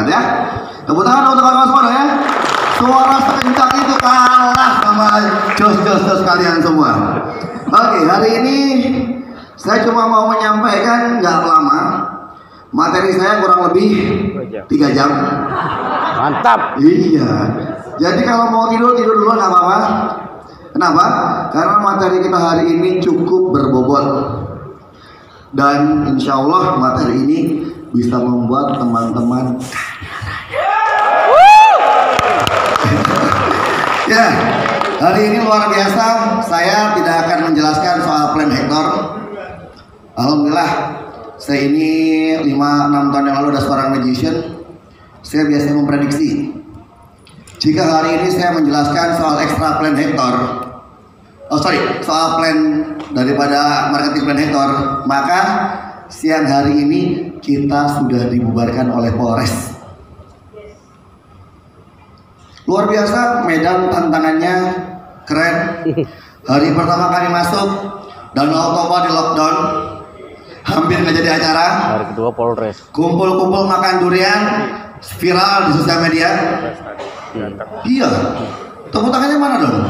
kencang ya. Tepuk tangan untuk kawan-kawan semua ya. Suara sekencang itu kalah sama jos kalian semua. Oke, hari ini saya cuma mau menyampaikan nggak lama. Materi saya kurang lebih 3 jam. Mantap. Iya. Jadi kalau mau tidur dulu nggak apa-apa. Kenapa? Karena materi kita hari ini cukup berbobot. Dan insya Allah materi ini bisa membuat teman-teman ya, hari ini luar biasa. Saya tidak akan menjelaskan soal plan Hector. Alhamdulillah, saya ini 5-6 tahun yang lalu ada seorang magician. Saya biasanya memprediksi jika hari ini saya menjelaskan soal extra plan Hector, soal plan daripada marketing plan Hector, maka siang hari ini kita sudah dibubarkan oleh Polres. Luar biasa, medan tantangannya keren. Hari pertama kali masuk, Danau Toba di lockdown, hampir nggak jadi acara. Hari kedua Polres. Kumpul-kumpul makan durian, viral di sosial media. Iya, tepuk tangannya mana dong?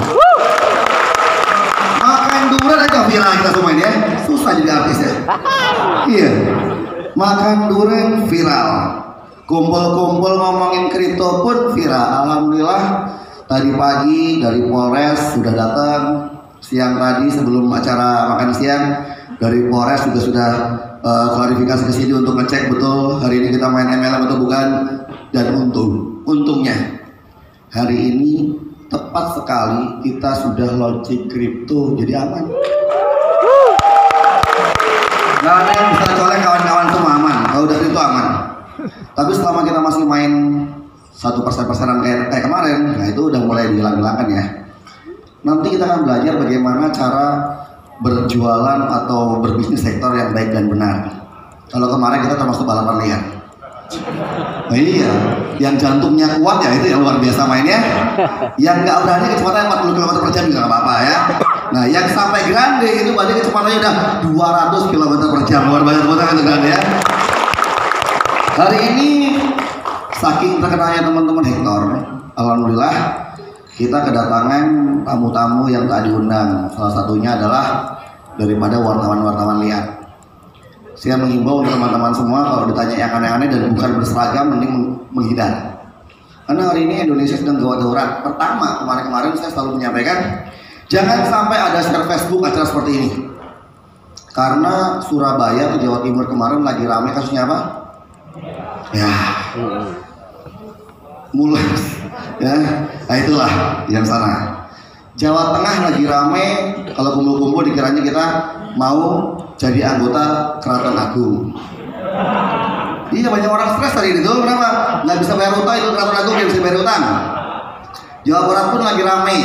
Makan durian aja viral kita semua ini ya. Susah jadi artis ya. Iya, makan durian viral. Kumpul-kumpul ngomongin kripto pun viral. Alhamdulillah tadi pagi dari Polres sudah datang. Siang tadi sebelum acara makan siang dari Polres juga sudah klarifikasi ke sini untuk ngecek betul hari ini kita main MLM atau bukan. Dan untungnya hari ini tepat sekali kita sudah launching kripto, jadi aman. Gak ada yang bisa colek, kawan-kawan semua aman. Kalau udah itu aman. Tapi selama kita masih main 1%-1% kayak kemarin, nah itu udah mulai dihilang-hilangkan ya. Nanti kita akan belajar bagaimana cara berjualan atau berbisnis sektor yang baik dan benar. Kalau kemarin kita termasuk balapan liar. Nah, iya, yang jantungnya kuat ya itu yang luar biasa mainnya. Yang nggak berani kecepatan 40 km per jam juga nggak apa-apa ya. Nah, yang sampai grande itu berarti kecepatannya udah 200 km per jam. Luar biasa itu grande ya. Hari ini saking terkenalnya teman-teman Hector, alhamdulillah kita kedatangan tamu-tamu yang tak diundang. Salah satunya adalah daripada wartawan-wartawan liar. Saya mengimbau untuk teman-teman semua kalau ditanya yang aneh-aneh dan bukan berseragam mending menghindar. Karena hari ini Indonesia sedang gawat darurat. Pertama, kemarin saya selalu menyampaikan jangan sampai ada share Facebook acara seperti ini. Karena Surabaya atau Jawa Timur kemarin lagi ramai kasusnya apa? Ya, mulai ya, nah itulah yang sana. Jawa Tengah lagi rame, kalau kumpul-kumpul dikiranya kita mau jadi anggota Keraton Agung. Iya, banyak orang stres tadi itu, kenapa? Nggak bisa bayar utang, itu Keraton Agung nggak bisa bayar utang. Jawa Barat pun lagi rame.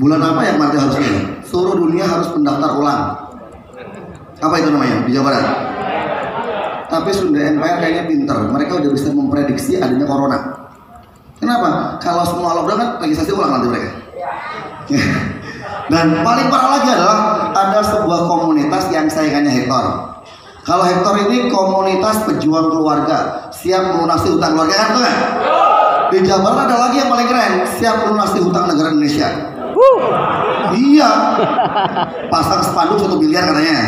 Bulan apa yang nanti harusnya? Seluruh dunia harus mendaftar ulang. Apa itu namanya di Jawa Barat? Tapi Sunda Empire kayaknya pinter, mereka udah bisa memprediksi adanya corona. Kenapa? Kalau semua lockdown kan registrasi ulang nanti mereka. Dan paling parah lagi adalah ada sebuah komunitas yang saingannya Hector. Kalau Hector ini komunitas pejuang keluarga, siap melunasi hutang keluarga kan tuh kan? Di Jawa Barat ada lagi yang paling keren, siap melunasi hutang negara Indonesia. Iya, pasang spanduk 1 miliar katanya.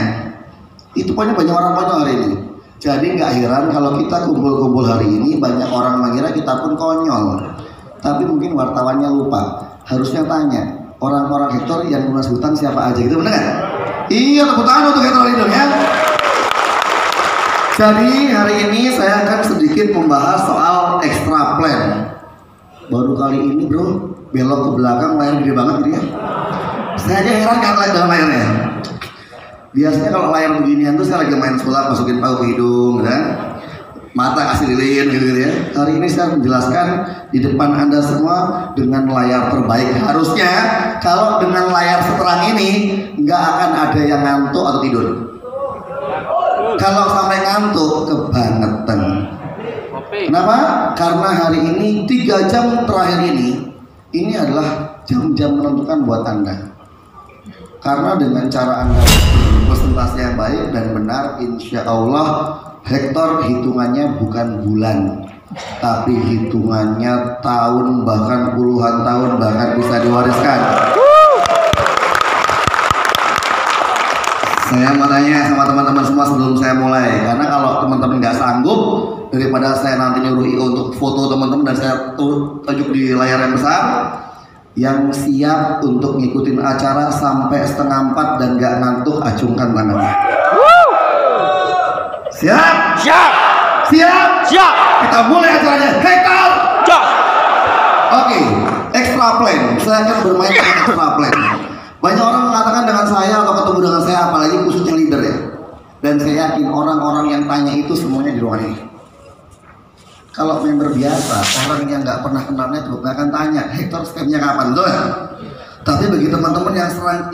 Itu banyak orang hari ini. Jadi nggak heran kalau kita kumpul-kumpul hari ini banyak orang mengira kita pun konyol. Tapi mungkin wartawannya lupa. Harusnya tanya orang-orang Hector yang lunas hutang siapa aja gitu, bener nggak? Iya, tepuk tangan untuk Hector Lindung ya. Jadi hari ini saya akan sedikit membahas soal extra plan. Baru kali ini bro, belok ke belakang layar gede banget gitu ya. Saya aja heran kan dalam layarnya. Biasanya kalau layar beginian tuh saya lagi main sulap, masukin paku ke hidung kan, mata kasih lilin gitu ya. Hari ini saya menjelaskan di depan Anda semua dengan layar terbaik. Harusnya kalau dengan layar seterang ini nggak akan ada yang ngantuk atau tidur. Kalau sampai ngantuk kebangetan. Kenapa? Karena hari ini 3 jam terakhir ini adalah jam-jam menentukan buat Anda. Karena dengan cara Anda presentasi yang baik dan benar, insya Allah Hector hitungannya bukan bulan, tapi hitungannya tahun bahkan puluhan tahun bahkan bisa diwariskan. Saya mau tanya sama teman-teman semua sebelum saya mulai, karena kalau teman-teman nggak sanggup, daripada saya nanti nyuruh IO untuk foto teman-teman dan saya tunjuk di layar yang besar, yang siap untuk ngikutin acara sampai 3:30 dan nggak ngantuk, acungkan tangannya. Siap? Siap. Siap? Siap. Kita mulai acaranya. Hektor. Siap. Oke, extra plan. Saya akan bermain dengan extra plan. Banyak orang mengatakan dengan saya atau ketemu dengan saya, apalagi khususnya leader ya. Dan saya yakin orang-orang yang tanya itu semuanya di ruangan ini. Kalau member biasa, orang yang nggak pernah kenal network nggak akan tanya, Hektor scamnya kapan, betul ya? Tapi bagi teman-teman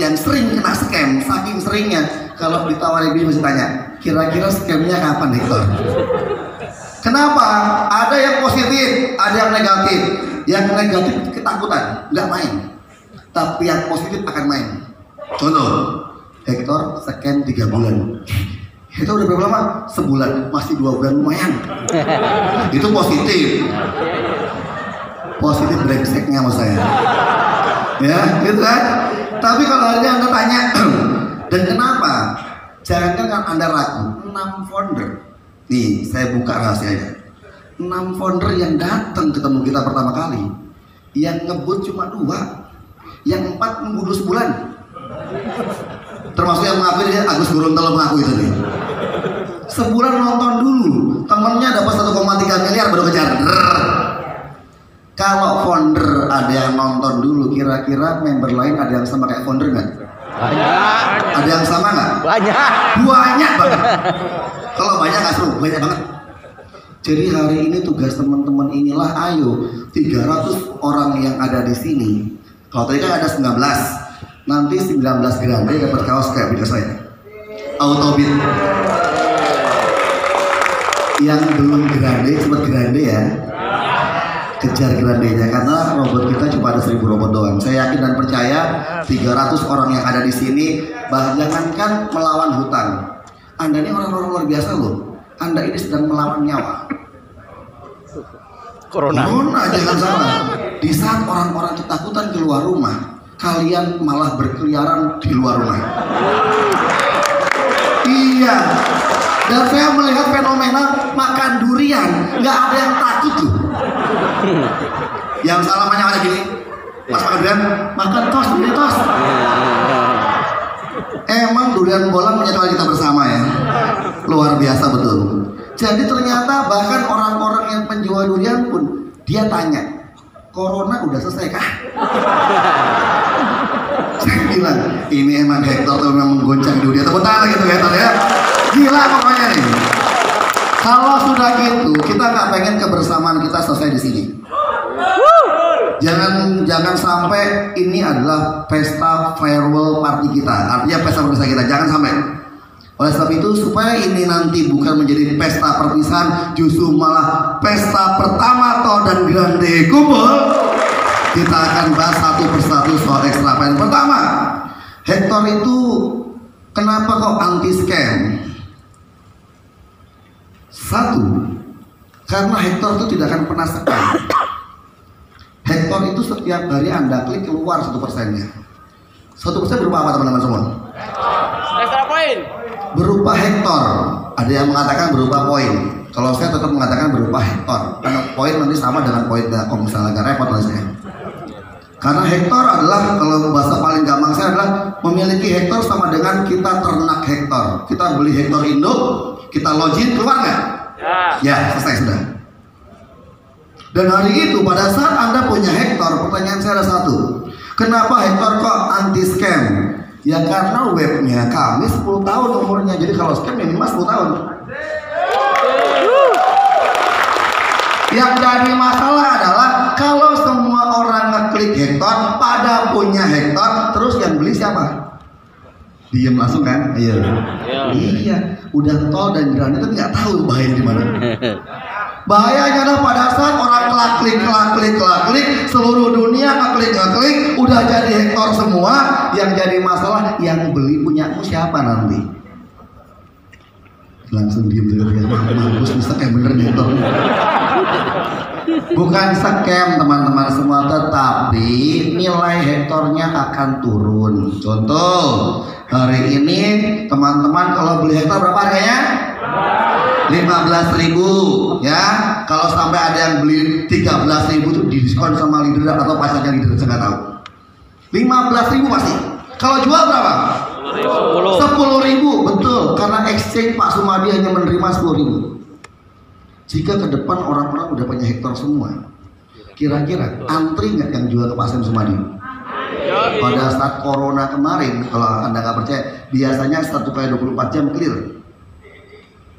yang sering kena scam, saking seringnya, kalau ditawarin dia masih tanya, kira-kira scamnya kapan, Hektor? Kenapa? Ada yang positif, ada yang negatif. Yang negatif ketakutan, nggak main. Tapi yang positif akan main. Contoh, Hektor scam 3 bulan. Itu udah berapa lama? Sebulan, masih 2 bulan, lumayan. Itu positif. Positif brengseknya sama saya. Ya, gitu kan? Tapi kalau hari ini Anda tanya, dan kenapa? Jangan kan Anda ragu, 6 founder. Nih, saya buka rahasianya. 6 founder yang datang ketemu kita pertama kali, yang ngebut cuma 2, yang 4 nunggu dulu sebulan. Termasuk yang mengakui dia Agus Gorontalo mengakui tadi. Sebulan nonton dulu, temennya dapat 1,3 miliar baru kejar. Kalau founder ada yang nonton dulu, kira-kira member lain ada yang sama kayak founder nggak? Banyak. Ada yang sama nggak? Banyak. Banyak banget. Kalau banyak nggak seru, banyak banget. Jadi hari ini tugas teman-teman inilah, ayo 300 orang yang ada di sini. Kalau tadi kan ada 19, nanti 19 grande dapat kaos kayak video saya. Autobit. Yang belum grande cepet grande ya. Kejar grandenya, karena robot kita cuma ada 1000 robot doang. Saya yakin dan percaya 300 orang yang ada di sini, jangankan melawan hutang. Anda ini orang-orang luar biasa loh. Anda ini sedang melawan nyawa. Corona. Jangan salah. Di saat orang-orang ketakutan keluar rumah, kalian malah berkeliaran di luar rumah. Iya. Dan saya melihat fenomena makan durian, nggak ada yang takut tuh. Yang salah banyak ada gini, pas makan durian, makan tos, durian tos. Emang durian bola menyatukan kita bersama ya, luar biasa betul. Jadi ternyata bahkan orang-orang yang penjual durian pun dia tanya, corona udah selesai kah? Saya bilang, ini emang Hektor tuh memang menggoncang durian. Tepuk tangan gitu Hektor ya. Gila pokoknya nih. Kalau sudah gitu, kita nggak pengen kebersamaan kita selesai di sini. Jangan sampai ini adalah pesta farewell party kita, artinya pesta perpisahan kita. Jangan sampai. Oleh sebab itu, supaya ini nanti bukan menjadi pesta perpisahan, justru malah pesta pertama Toh dan Grande kumpul, kita akan bahas satu persatu soal extra plan. Pertama, Hektor itu kenapa kok anti scam? Satu, karena Hektor itu tidak akan pernah scam. Hektor itu setiap hari Anda klik keluar 1%-nya. 1% berupa apa teman-teman semua? Extra poin. Berupa Hektor. Ada yang mengatakan berupa poin. Kalau saya tetap mengatakan berupa Hektor. Karena poin nanti sama dengan poin kalau misalnya agak repot lah saya. Karena Hektor adalah, kalau bahasa paling gampang saya adalah memiliki Hektor sama dengan kita ternak Hektor. Kita beli Hektor induk, kita login, keluar nggak? Ya, selesai sudah. Dan hari itu pada saat Anda punya Hektor, pertanyaan saya ada satu. Kenapa Hektor kok anti scam? Ya karena webnya kami 10 tahun umurnya. Jadi kalau scam minimal 10 tahun. Yang jadi masalah adalah kalau semua orang ngeklik Hektor, pada punya Hektor, terus yang beli siapa? Diam langsung kan? Iya. Iya. Udah tol dan Grande itu nggak tahu bahaya di mana. Bahayanya adalah pada saat orang klik, seluruh dunia ngeklik, udah jadi Hektor semua. Yang jadi masalah yang beli punyamu siapa nanti? Langsung diem ya. Mampus nih scam bener nih Hektor. Bukan scam teman-teman semua, tetapi nilai hektarnya akan turun. Contoh, hari ini teman-teman kalau beli hektar berapa harganya? 15.000 ya. Kalau sampai ada yang beli 13.000 itu diskon sama leader atau pacarnya leader, saya nggak tahu. 15.000 pasti. Kalau jual berapa? 10.000, betul. Karena exchange Pak Sumadi hanya menerima 10.000. Jika ke depan orang-orang udah punya hektar semua, kira-kira antri nggak yang jual ke Pak Sam Sumadi? Pada saat corona kemarin, kalau Anda nggak percaya, biasanya 1 kali 24 jam clear.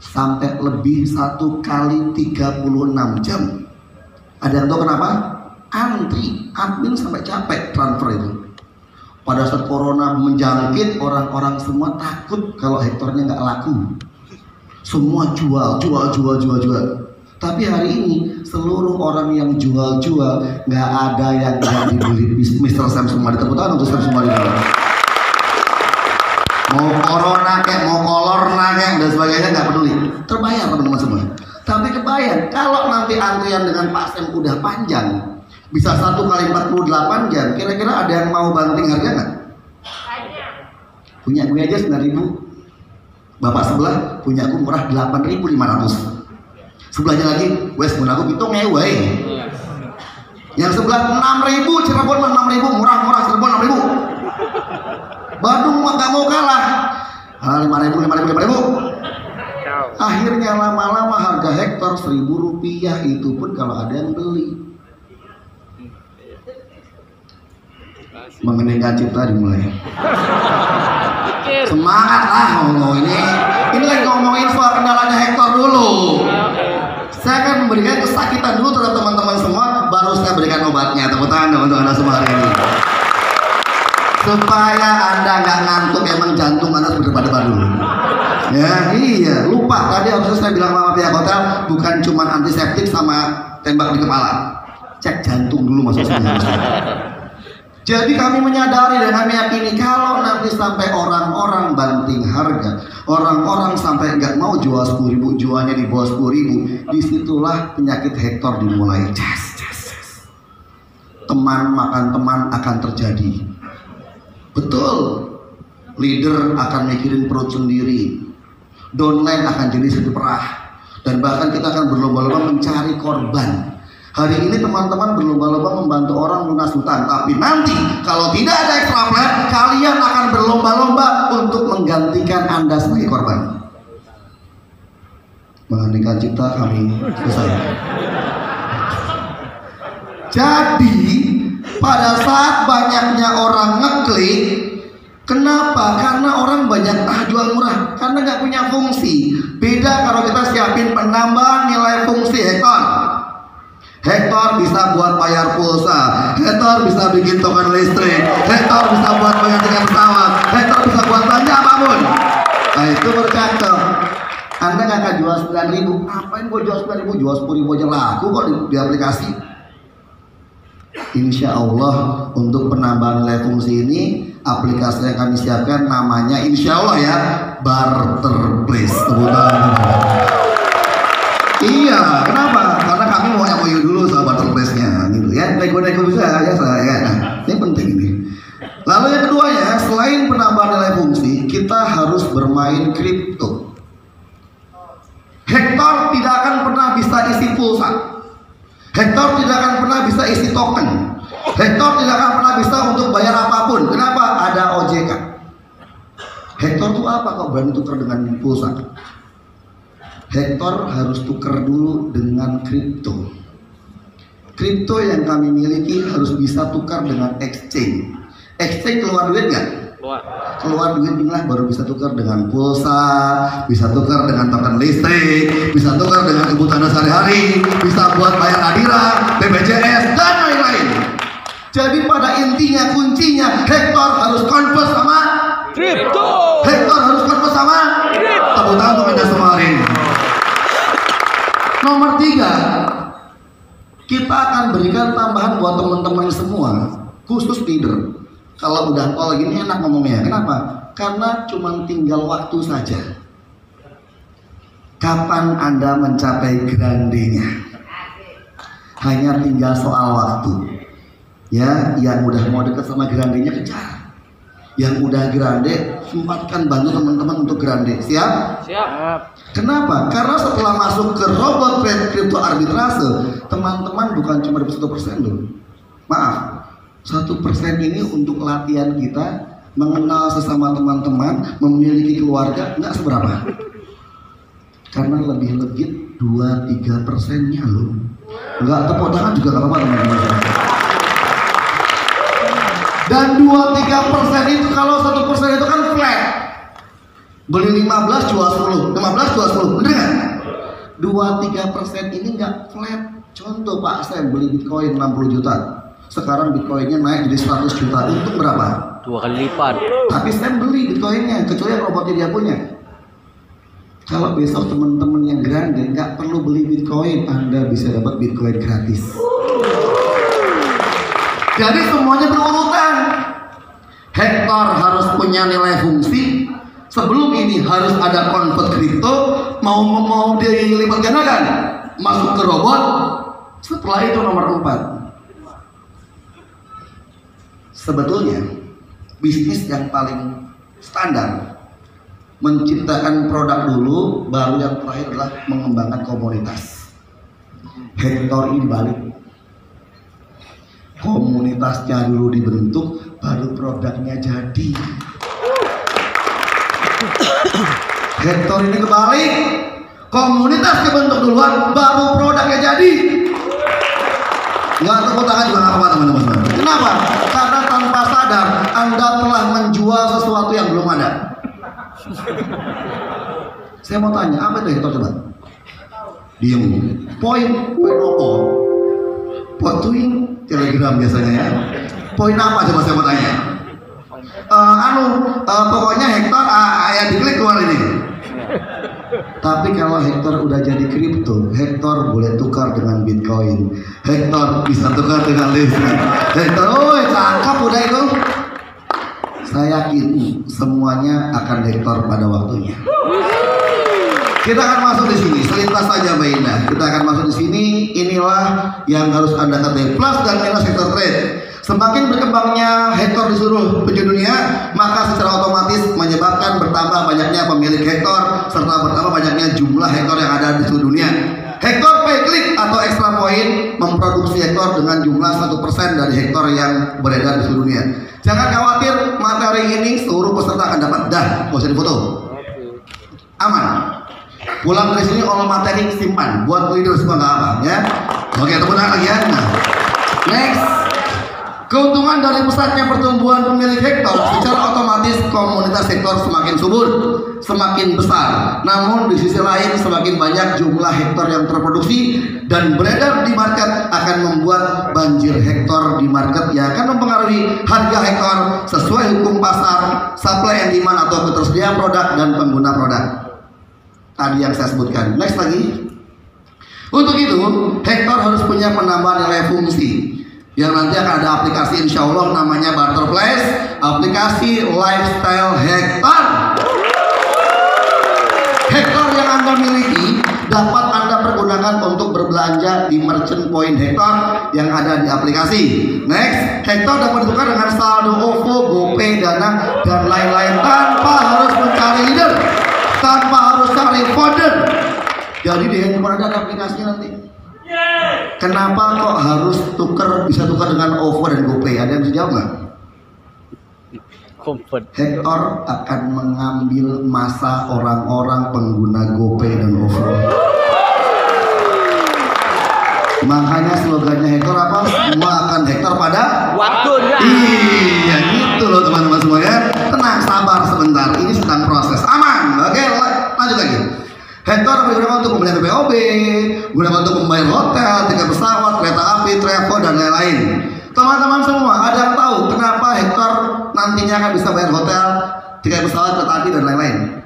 Sampai lebih 1 kali 36 jam. Ada yang tahu kenapa? Antri, admin sampai capek transfer itu. Pada saat corona menjangkit, orang-orang semua takut kalau hektarnya nggak laku. Semua jual. Tapi hari ini seluruh orang yang jual nggak ada yang nggak dibeli Mr. Sam Sumadi. Tepuk tangan untuk Sam Sumadi. Mau corona kayak mau kolorna kayak dan sebagainya nggak peduli, terbayar teman-teman semua. Tapi kebayang kalau nanti antrian dengan Pak Sam udah panjang, bisa 1 kali 48 jam, kira-kira ada yang mau banting harga nggak? Punya gue aja 9.000. Bapak sebelah punya aku murah 8.500. Sebelahnya lagi, wes mun aku hitung ngewe. Yang sebelah 6.000, Cirebon 6.000, murah Cirebon 6.000. Bandung mah gak mau kalah. 5.000. Akhirnya lama-lama harga hektar 1.000 rupiah, itu pun kalau ada yang beli. Mengeningkan cipta dimulai. Semangat lah ngomong ini lagi ngomongin soal kendalanya hektar dulu. Saya akan memberikan kesakitan dulu terhadap teman-teman semua, baru saya berikan obatnya. Tepuk tangan untuk Anda semua hari ini, supaya Anda nggak ngantuk. Emang jantung Anda berdebar-debar dulu. Ya iya, lupa tadi harusnya saya bilang sama pihak hotel, bukan cuma antiseptik sama tembak di kepala, cek jantung dulu masuk sini. Jadi kami menyadari dan kami yakini kalau nanti sampai orang-orang banting harga, orang-orang sampai nggak mau jual 10.000, jualnya di bawah 10.000, disitulah penyakit hektar dimulai. Teman makan teman akan terjadi. Betul, leader akan mikirin perut sendiri, downline akan jadi satu perah, dan bahkan kita akan berlomba-lomba mencari korban. Hari ini teman-teman berlomba-lomba membantu orang lunas hutang, tapi nanti kalau tidak ada extra plan, kalian akan berlomba-lomba untuk menggantikan Anda sebagai korban. Mengeningkan cipta kami selesai. Jadi pada saat banyaknya orang ngeklik, kenapa? Karena orang banyak jual murah, karena nggak punya fungsi. Beda kalau kita siapin penambahan nilai fungsi hektar. Hektar bisa buat bayar pulsa, hektar bisa bikin token listrik, hektar bisa buat menggantikan pesawat, hektar bisa buat belanja apapun. Nah itu bercakap. Anda nggak akan jual 9.000. Ngapain gue jual 9.000? Jual 10.000 aja laku kok di aplikasi. Insya Allah untuk penambahan nilai fungsi ini, aplikasi yang kami siapkan namanya insya Allah ya, Barter Place. Iya, kenapa? Karena kami mau MOU dulu soal Barter Place-nya gitu ya. Nego-nego bisa ya saya ya. Nah, ini penting ini. Lalu yang keduanya, selain penambahan nilai fungsi, kita harus bermain kripto. Hektar tidak akan pernah bisa isi pulsa. Hektar tidak akan pernah bisa isi token. Hektar tidak akan pernah bisa untuk bayar apapun. Kenapa? Ada OJK. Hektar itu apa kok berani tukar dengan pulsa? Hektar harus tukar dulu dengan kripto. Kripto yang kami miliki harus bisa tukar dengan exchange. Exchange keluar duit nggak? Keluar duit inilah baru bisa tukar dengan pulsa, bisa tukar dengan token listrik, bisa tukar dengan kebutuhan sehari-hari, bisa buat bayar adiran, BPJS dan lain-lain. Jadi pada intinya kuncinya hektar harus convert sama kripto. Hektar harus convert sama kripto. Tepuk tangan untuk Anda semua hari ini. Nomor 3, kita akan berikan tambahan buat teman-teman semua, khusus leader. Kalau udah call gini enak ngomongnya. Kenapa? Karena cuma tinggal waktu saja. Kapan Anda mencapai grandenya? Hanya tinggal soal waktu. Ya, yang udah mau dekat sama grandenya kejar. Yang udah grande, sempatkan bantu teman-teman untuk grande. Siap? Siap. Kenapa? Karena setelah masuk ke robot trade crypto arbitrase, teman-teman bukan cuma dapat 1% loh. Maaf, 1% ini untuk latihan kita mengenal sesama teman-teman, memiliki keluarga, nggak seberapa. Karena lebih legit 2-3%-nya loh. Nggak tepuk tangan juga nggak apa-apa teman-teman. Dan 2-3% itu kalau 1% itu kan flat. Beli 15 jual 10, 15 jual 10, bener nggak? 2-3% ini nggak flat. Contoh Pak, saya beli Bitcoin 60 juta. Sekarang Bitcoinnya naik jadi 100 juta. Untung berapa? 2 kali lipat. Tapi saya beli Bitcoinnya, kecuali robotnya dia punya. Kalau besok teman-teman yang grande nggak perlu beli Bitcoin, Anda bisa dapat Bitcoin gratis. Jadi semuanya berurutan. Hektar harus punya nilai fungsi. Sebelum ini harus ada convert kripto. Mau dilipat gandakan, masuk ke robot. Setelah itu nomor 4. Sebetulnya bisnis yang paling standar menciptakan produk dulu, baru yang terakhir adalah mengembangkan komunitas. Hektar ini dibalik. Komunitasnya dulu dibentuk, baru produknya jadi. Hektar ini kebalik. Komunitas dibentuk duluan, baru produknya jadi. Nggak tepuk tangan juga nggak apa-apa teman-teman. Kenapa? Karena tanpa sadar Anda telah menjual sesuatu yang belum ada. Saya mau tanya, apa itu Hektar coba? Diem. Poin apa? Poin Telegram biasanya ya. Poin apa coba saya mau tanya? Pokoknya Hektar ya diklik keluar ini. Tapi kalau Hektar udah jadi kripto, Hektar boleh tukar dengan Bitcoin. Hektar bisa tukar dengan listrik. Hektar, cakep udah itu. Saya yakin semuanya akan Hektar pada waktunya. Kita akan masuk di sini, selintas saja Mbak Indah. Kita akan masuk di sini. Inilah yang harus Anda ketahui, plus dan minus Hektar trade. Semakin berkembangnya Hektar di seluruh penjuru dunia, maka secara otomatis menyebabkan bertambah banyaknya pemilik Hektar serta bertambah banyaknya jumlah Hektar yang ada di seluruh dunia. Hektar pay click atau extra point memproduksi Hektar dengan jumlah 1% dari Hektar yang beredar di seluruh dunia. Jangan khawatir, materi ini seluruh peserta akan dapat. Dah, gak usah difoto. Aman. Pulang dari sini kalau materi simpan buat leader semua nggak apa ya. Oke, tepuk tangan lagi ya. Nah, next. Keuntungan dari pesatnya pertumbuhan pemilik Hektar, secara otomatis komunitas Hektar semakin subur, semakin besar. Namun di sisi lain semakin banyak jumlah Hektar yang terproduksi dan beredar di market akan membuat banjir Hektar di market yang akan mempengaruhi harga Hektar sesuai hukum pasar, supply and demand atau ketersediaan produk dan pengguna produk. Tadi yang saya sebutkan. Next lagi. Untuk itu, Hektar harus punya penambahan nilai fungsi. Yang nanti akan ada aplikasi insya Allah namanya Barter Place, aplikasi lifestyle Hektar. Hektar yang Anda miliki dapat Anda pergunakan untuk berbelanja di merchant point Hektar yang ada di aplikasi. Next, Hektar dapat ditukar dengan saldo OVO, GoPay, Dana, dan lain-lain tanpa harus mencari leader, tanpa harus cari founder. Jadi di handphone ada aplikasinya nanti. Kenapa kok harus bisa tukar dengan OVO dan GoPay? Ada yang bisa jawab nggak? Hektar akan mengambil masa orang-orang pengguna GoPay dan OVO. Makanya slogannya Hektar apa? Semua akan Hektar pada waktunya. Iya gitu loh teman-teman semua ya. Tenang, sabar sebentar. Ini sedang proses. Aman. Oke, lanjut lagi. Hektar digunakan untuk pembelian PPOB, digunakan untuk membayar hotel, tiket pesawat, kereta api, travel, dan lain-lain. Teman-teman semua, ada yang tahu kenapa Hektar nantinya akan bisa bayar hotel, tiket pesawat, kereta api, dan lain-lain?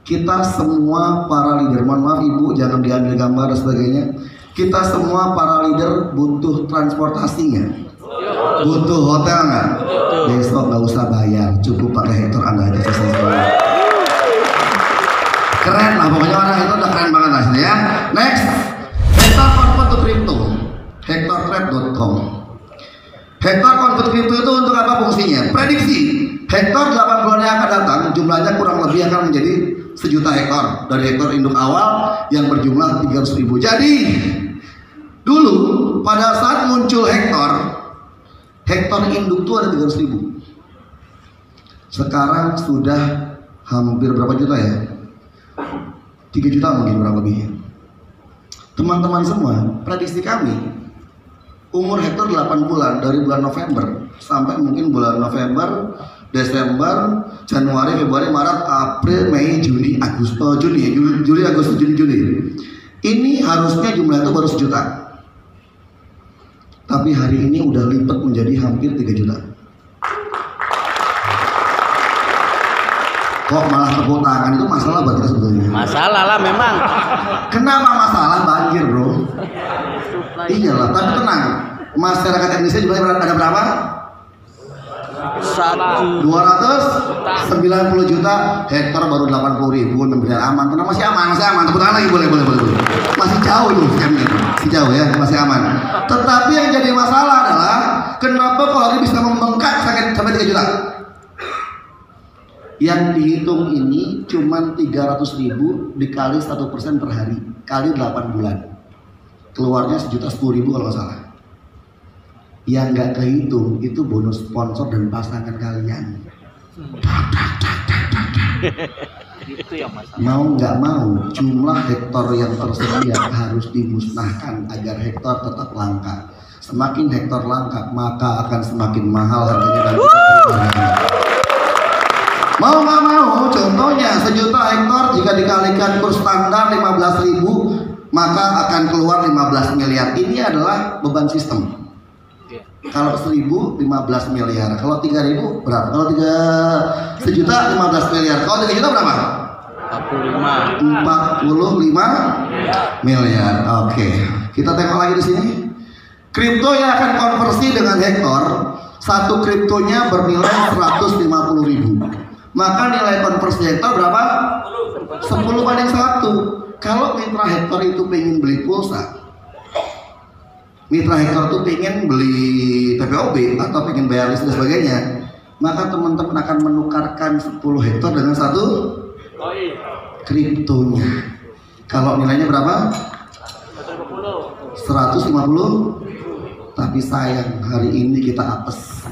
Kita semua para leader, mohon maaf ibu, jangan diambil gambar dan sebagainya. Kita semua para leader butuh transportasinya, butuh hotel nggak? Besok nggak usah bayar, cukup pakai Hektar Anda aja selesai. Keren lah pokoknya prediksi hektar 8 bulan yang akan datang jumlahnya kurang lebih akan menjadi 1 juta hektar dari hektar induk awal yang berjumlah 300.000. Jadi dulu pada saat muncul hektar induk itu ada 300.000. Sekarang sudah hampir berapa juta ya? 3 juta mungkin kurang lebih. Teman-teman semua, prediksi kami umur hektar 8 bulan dari bulan November sampai mungkin bulan November, Desember, Januari, Februari, Maret, April, Mei, Juni, Agustus, Juli, Agustus, Juli. Ini harusnya jumlah itu baru 1 juta. Tapi hari ini udah lipat menjadi hampir 3 juta. Kok malah tepuk tangan, itu masalah buat kita sebetulnya? Masalah lah memang. Kenapa masalah? Banjir bro. Iyalah, tapi tenang. Masyarakat Indonesia jumlahnya ada berapa? 290 juta hektar baru 80.000. Benar aman. Tenang, masih aman. Tepuk tangan lagi, boleh. Masih jauh itu skemnya, masih jauh ya, masih aman. Tetapi yang jadi masalah adalah kenapa kok hari bisa membengkak sampai 3 juta? Yang dihitung ini cuma 300.000 dikali 1% per hari kali 8 bulan, keluarnya 1.010.000 kalau nggak salah. Yang nggak kehitung itu bonus sponsor dan pasangan kalian. Itu yang masalah. Mau nggak mau jumlah hektar yang tersedia harus dimusnahkan agar hektar tetap langka. Semakin hektar langka maka akan semakin mahal harganya dan mau nggak mau, contohnya 1 juta hektar jika dikalikan kurs standar 15.000 maka akan keluar 15 miliar. Ini adalah beban sistem. Kalau 1.000 15 miliar, kalau 3.000 berapa? Kalau 1 juta 15 miliar, kalau 3 juta berapa? 45 miliar. Oke, kita tengok lagi di sini. Kripto yang akan konversi dengan hektar, satu kriptonya bernilai 150.000. Maka nilai konversi hektar berapa? 10/1. Kalau mitra hektar itu pengen beli pulsa, mitra hektar itu pengen beli TPOB atau pengen bayar listrik dan sebagainya, maka teman-teman akan menukarkan 10 hektar dengan 1 kriptonya. Kalau nilainya berapa? 150. Tapi sayang hari ini kita apes.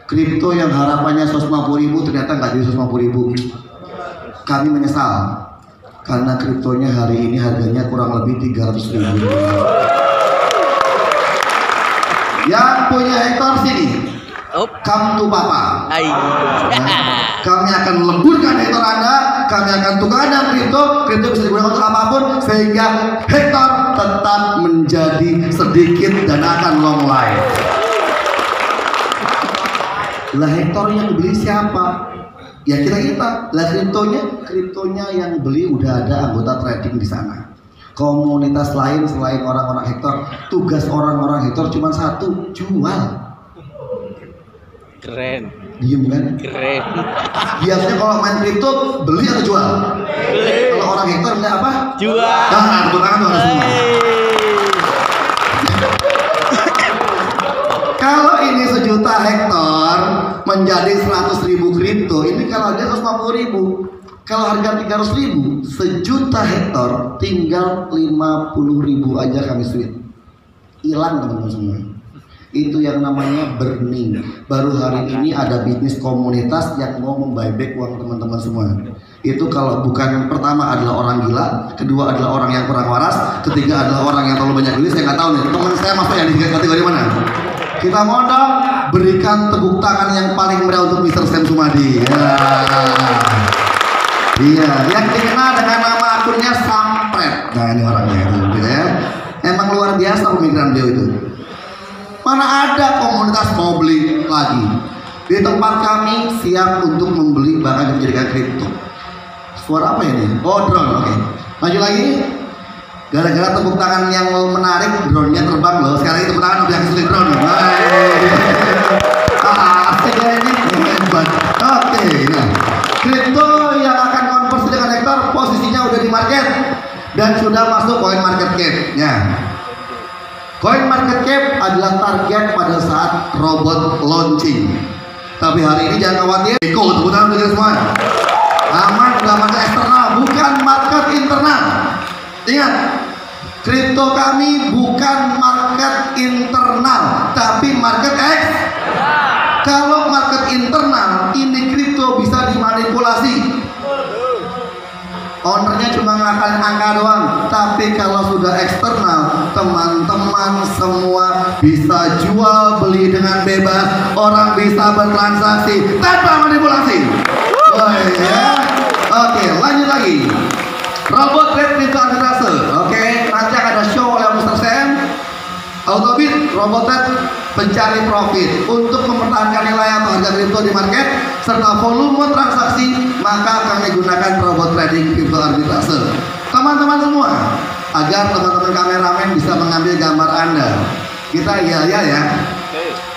Kripto yang harapannya 150.000 ternyata nggak jadi 150.000. Kami menyesal karena kriptonya hari ini harganya kurang lebih 300.000. Yang punya hektar sini, come to papa. Kami akan lemburkan hektar Anda, kami akan tukarkan kripto bisa digunakan untuk apapun sehingga hektar tetap menjadi sedikit dan akan long life. Lah hektar yang beli siapa? Ya kita. Lah kriptonya yang beli udah ada anggota trading di sana. Komunitas lain selain orang-orang hektar, tugas orang-orang hektar cuma satu, jual. Keren. Diem kan? Keren. Biasanya kalau main kripto beli atau jual? Beli. Kalau orang hektar beli apa? Jual. Nah, bukan tuh semua. Kalau ini 1 juta hektar menjadi 100.000 kripto, ini kalau dia 150.000. Kalau harga 300.000, 1 juta hektar tinggal 50.000 aja kami sweet. Hilang teman-teman semua. Itu yang namanya burning. Baru hari ini ada bisnis komunitas yang mau membuyback uang teman-teman semua. Itu kalau bukan, pertama adalah orang gila, kedua adalah orang yang kurang waras, ketiga adalah orang yang terlalu banyak duit. Saya nggak tahu nih, teman saya masuk yang di kategori mana. Kita modal, berikan tepuk tangan yang paling meriah untuk Mr. Sam Sumadi. Iya, yang dikenal dengan nama akunnya Sampret. Nah ini orangnya itu, gitu ya. Emang luar biasa pemikiran beliau itu. Mana ada komunitas mau beli lagi. Di tempat kami siap untuk membeli bahkan menjadikan kripto. Suara apa ini? Oh drone, oke. Maju lagi. Gara-gara tepuk tangan yang menarik, drone-nya terbang loh. Sekarang itu tepuk tangan udah kesulit drone. Asik ya ini. Hebat. Oke, nah. Kripto yang akan konversi dengan hektar posisinya udah di market dan sudah masuk coin market cap. Ya. Coin market cap adalah target pada saat robot launching. Tapi hari ini jangan khawatir. Eko, tepuk tangan untuk kita semua. Aman, udah market eksternal, bukan market internal. Ingat, kripto kami bukan market internal, tapi market eksternal. Kalau market internal, ini kripto bisa dimanipulasi. Ownernya cuma ngakalin angka doang. Tapi kalau sudah eksternal, teman-teman semua bisa jual beli dengan bebas. Orang bisa bertransaksi tanpa manipulasi. Oh ya. Oke, lanjut lagi. Robot trade crypto arbitrase. Oke, nanti akan ada show oleh Mr. Sam. Autobit robot trade pencari profit untuk mempertahankan nilai atau harga kripto di market serta volume transaksi, maka kami gunakan robot trading kripto arbitrase. Teman-teman semua, agar teman-teman kameramen bisa mengambil gambar Anda, kita ya.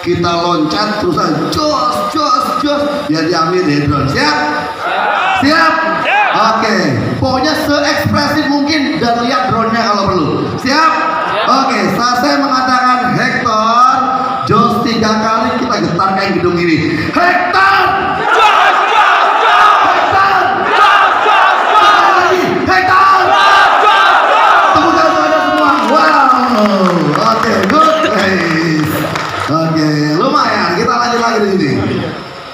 Kita loncat terus jos biar diambil dari drone. Siap? Oke. Pokoknya se-ekspresif mungkin dan lihat drone-nya kalau perlu. Siap? Oke, saat saya mengatakan Hector, jos 3 kali kita getarkan gedung ini. Hector! Hector! Tepuk tangan pada semua. Wow. Oke, good. Oke, lumayan. Kita lanjut lagi di sini.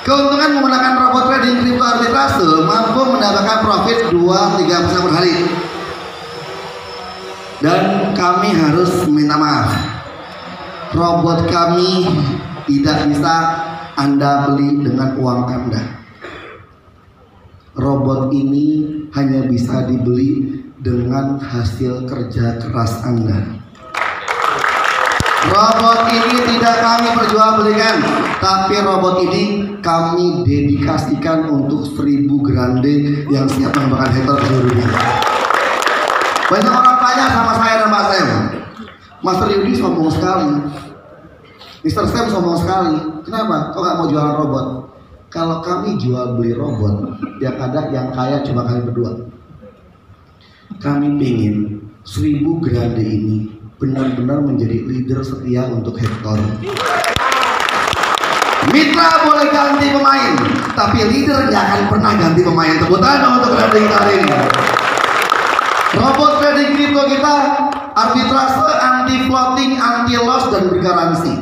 Keuntungan menggunakan robot trading kripto arbitrase mampu mendapatkan profit 2-3% per hari. Dan kami harus minta maaf, robot kami tidak bisa Anda beli dengan uang Anda. Robot ini hanya bisa dibeli dengan hasil kerja keras Anda. Robot ini tidak kami perjualbelikan, tapi robot ini kami dedikasikan untuk 1000 grande yang siap mengembangkan Hector ke seluruh dunia. Banyak orang tanya sama saya dan Pak Sam, Master Yudi sombong sekali, Mr. Sam sombong sekali. Kenapa? Kok nggak mau jualan robot? Kalau kami jual beli robot, yang ada yang kaya cuma kami berdua. Kami pingin 1000 grande ini benar-benar menjadi leader setia untuk Hector. Mitra boleh ganti pemain, tapi leader nggak akan pernah ganti pemain. Tepuk tangan untuk trading kali ini. Robot trading kripto kita arbitrase, anti floating, anti loss, dan bergaransi.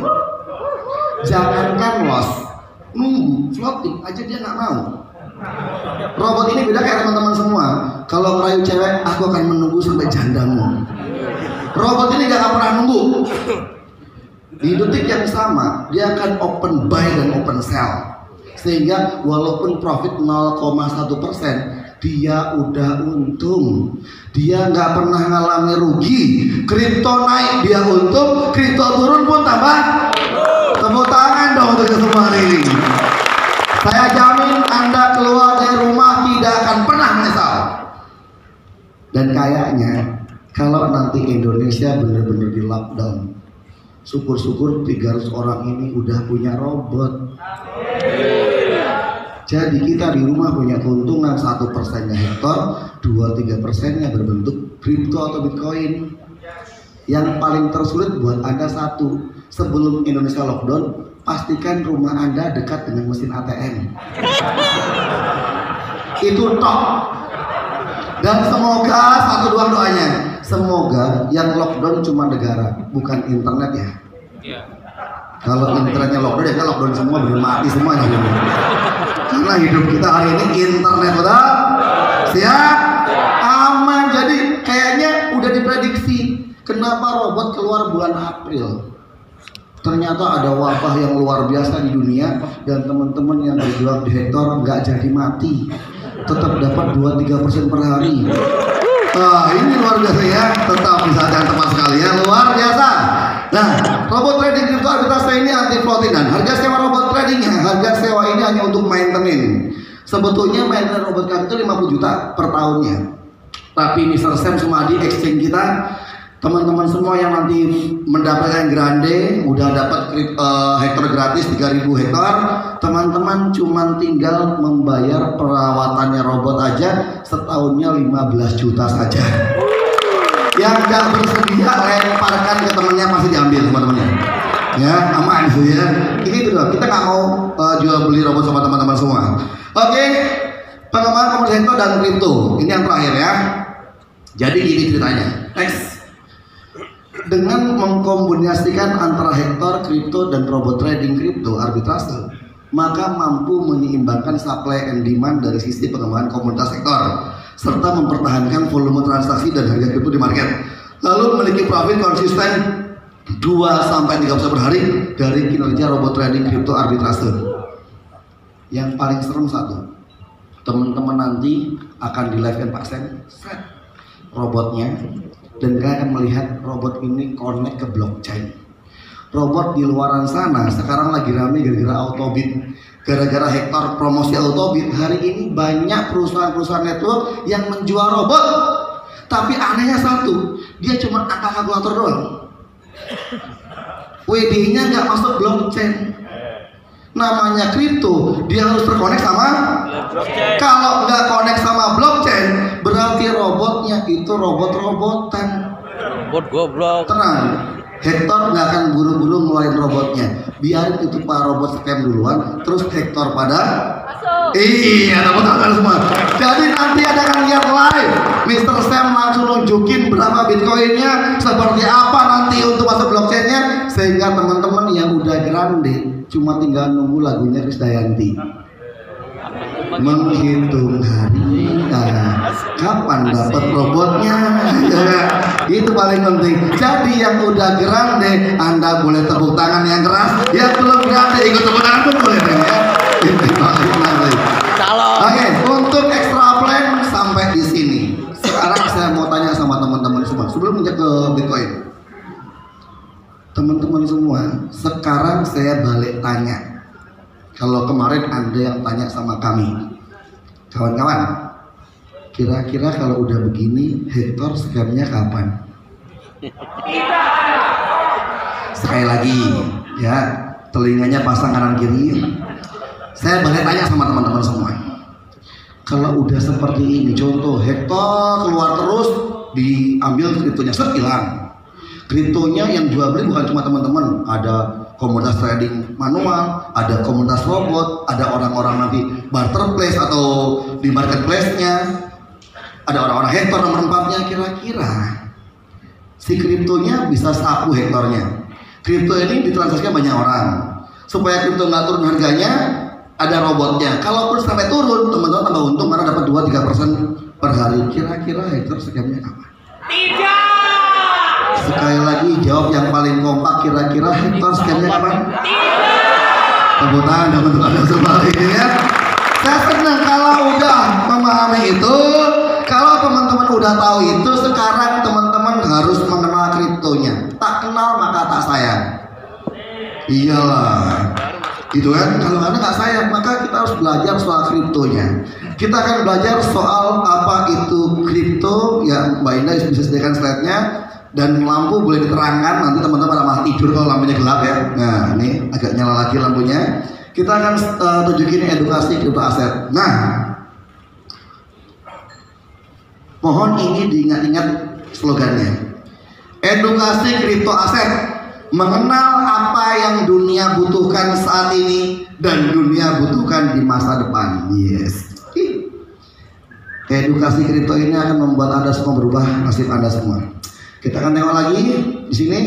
Jangankan loss, nunggu floating aja dia nggak mau. Robot ini beda kayak teman-teman semua. Kalau ngerayu cewek, aku akan menunggu sampai jandamu. Robot ini gak akan pernah nunggu. Di detik yang sama, dia akan open buy dan open sell. Sehingga walaupun profit 0,1%, dia udah untung. Dia nggak pernah ngalami rugi. Kripto naik dia untung, kripto turun pun tambah. Tepuk tangan dong untuk semua ini. Saya jamin Anda keluar dari rumah tidak akan pernah menyesal. Dan kayaknya kalau nanti Indonesia benar-benar di lockdown, syukur-syukur 300 orang ini udah punya robot. Jadi kita di rumah punya keuntungan 1%-nya Hector, 2-3%-nya berbentuk kripto atau Bitcoin. Yang paling tersulit buat Anda satu, sebelum Indonesia lockdown, pastikan rumah Anda dekat dengan mesin ATM. Itu top. Dan semoga satu doang doanya, semoga yang lockdown cuma negara, bukan internet ya. Kalau internetnya lockdown, ya kan lockdown semua, belum mati semuanya. Karena hidup kita hari ini internet, betul? Siap? Aman. Jadi kayaknya udah diprediksi kenapa robot keluar bulan April. Ternyata ada wabah yang luar biasa di dunia, dan teman-teman yang berjuang di Hector nggak jadi mati, tetap dapat 2-3% per hari. Ini luar biasa ya, tetap bisa dan tepat sekali ya, luar biasa. Nah, robot trading kripto arbitrase ini anti floating, dan harga sewa robot tradingnya, harga sewa ini hanya untuk maintenance. Sebetulnya maintenance robot kami itu 50 juta per tahunnya. Tapi Mr. Sam Sumadi exchange kita, teman-teman semua yang nanti mendapatkan grande, udah dapat hektar gratis 3000 hektar, teman-teman cuma tinggal membayar perawatannya robot aja setahunnya 15 juta saja. Yang nggak bersedia lemparkan ke temennya, pasti diambil teman-temannya. Ya, aman gitu ya. Ini tuh kita nggak mau jual beli robot sama teman-teman semua. Oke, pengembangan komoditas Hektor dan kripto ini yang terakhir ya. Jadi gini ceritanya. Next. Dengan mengkombinasikan antara Hektor, kripto dan robot trading kripto arbitrase, maka mampu menyeimbangkan supply and demand dari sisi pengembangan komoditas Hektor serta mempertahankan volume transaksi dan harga kripto di market. Lalu memiliki profit konsisten 2-3% per hari dari kinerja robot trading kripto arbitrase. Yang paling serem satu, teman-teman nanti akan di live kan Pak Sen robotnya, dan kalian akan melihat robot ini connect ke blockchain. Robot di luaran sana sekarang lagi rame gara-gara Autobit, gara-gara Hektor promosi Autobit. Hari ini banyak perusahaan-perusahaan network yang menjual robot, tapi anehnya satu, dia cuma angka kalkulator doang. WD-nya nggak masuk blockchain. Namanya kripto, dia harus terkonek sama blockchain. Kalau nggak konek sama blockchain, berarti robotnya itu robot-robotan. Robot goblok. Tenang, Hektor nggak akan buru-buru ngeluarin robotnya. Biarin itu Pak robot scam duluan, terus Hektor pada masuk. Iya, dapat tangan semua. Jadi nanti ada kan lihat live, Mr. Sam langsung nunjukin berapa bitcoinnya, seperti apa nanti untuk masuk blockchainnya, sehingga teman-teman yang udah grande cuma tinggal nunggu lagunya Krisdayanti. Menghitung hari, kapan dapat robotnya? Ya, itu paling penting. Jadi yang udah grande, Anda boleh tepuk tangan yang keras. Yang belum grande ikut tepuk tangan pun boleh ya. Oke, untuk extra plan sampai di sini. Sekarang saya mau tanya sama teman-teman semua. Sebelum menjak ke Bitcoin, teman-teman semua, sekarang saya balik tanya. Kalau kemarin Anda yang tanya sama kami, kawan-kawan, kira-kira kalau udah begini, Hektor scamnya kapan? Sekali lagi, ya, telinganya pasang kanan kiri. Saya balik tanya sama teman-teman semua. Kalau udah seperti ini, contoh Hektor keluar terus, diambil kriptonya, hilang. Kriptonya yang jual beli bukan cuma teman-teman, ada komunitas trading manual, ada komunitas robot, ada orang-orang nanti marketplace atau di marketplace-nya, ada orang-orang Hektor nomor 4-nya. Kira-kira si kriptonya bisa sapu Hektornya. Kripto ini ditransaksikan banyak orang. Supaya kripto nggak turun harganya, ada robotnya. Kalaupun sampai turun, teman-teman tambah untung karena dapat 2-3% per hari. Kira-kira Hektor scamnya apa? Tidak. Sekali lagi jawab yang paling kompak, kira-kira Hektor scamnya kapan? Tepuk tangan untuk Anda semua ini ya. Saya senang kalau udah memahami itu. Kalau teman-teman udah tahu itu, sekarang teman-teman harus mengenal kriptonya. Tak kenal maka tak sayang. Iyalah, gitu kan? Kalau Anda nggak sayang, maka kita harus belajar soal kriptonya. Kita akan belajar soal apa itu kripto. Ya, Mbak Indah bisa sediakan slide-nya. Dan lampu boleh diterangkan, nanti teman-teman malah tidur kalau lampunya gelap ya. Nah, ini agak nyala lagi lampunya. Kita akan tunjukin edukasi kripto aset. Nah, mohon ini diingat-ingat slogannya. Edukasi kripto aset, mengenal apa yang dunia butuhkan saat ini dan dunia butuhkan di masa depan. Yes. Edukasi kripto ini akan membuat Anda semua berubah nasib Anda semua. Kita akan tengok lagi di sini.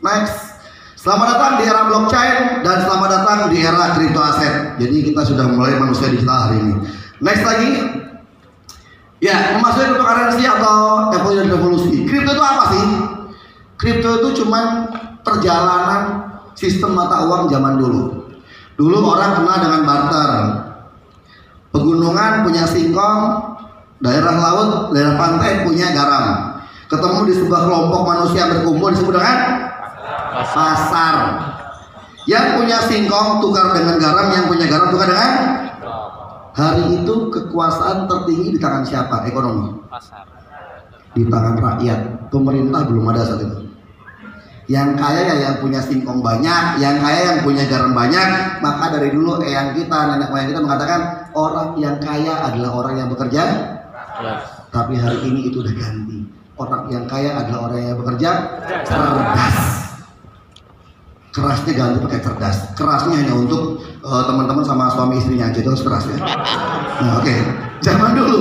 Next. Selamat datang di era blockchain dan selamat datang di era kripto aset. Jadi kita sudah mulai manusia digital hari ini. Next lagi. Ya, memasuki cryptocurrency atau evolusi. Kripto itu apa sih? Kripto itu cuma perjalanan sistem mata uang zaman dulu. Dulu orang kenal dengan barter. Pegunungan punya singkong, daerah laut, daerah pantai punya garam. Ketemu di sebuah kelompok manusia berkumpul disebut dengan pasar. Yang punya singkong tukar dengan garam, yang punya garam tukar dengan. Hari itu kekuasaan tertinggi di tangan siapa? Ekonomi. Pasar. Di tangan rakyat. Pemerintah belum ada saat itu. Yang kaya ya yang punya singkong banyak, yang kaya yang punya garam banyak. Maka dari dulu eyang kita, nenek moyang kita mengatakan orang yang kaya adalah orang yang bekerja. Yes. Tapi hari ini itu udah ganti. Orang yang kaya adalah orang yang bekerja cerdas. kerasnya ganti pakai cerdas. Kerasnya hanya untuk teman-teman sama suami istrinya aja, itu harus keras ya. Nah, oke. Zaman dulu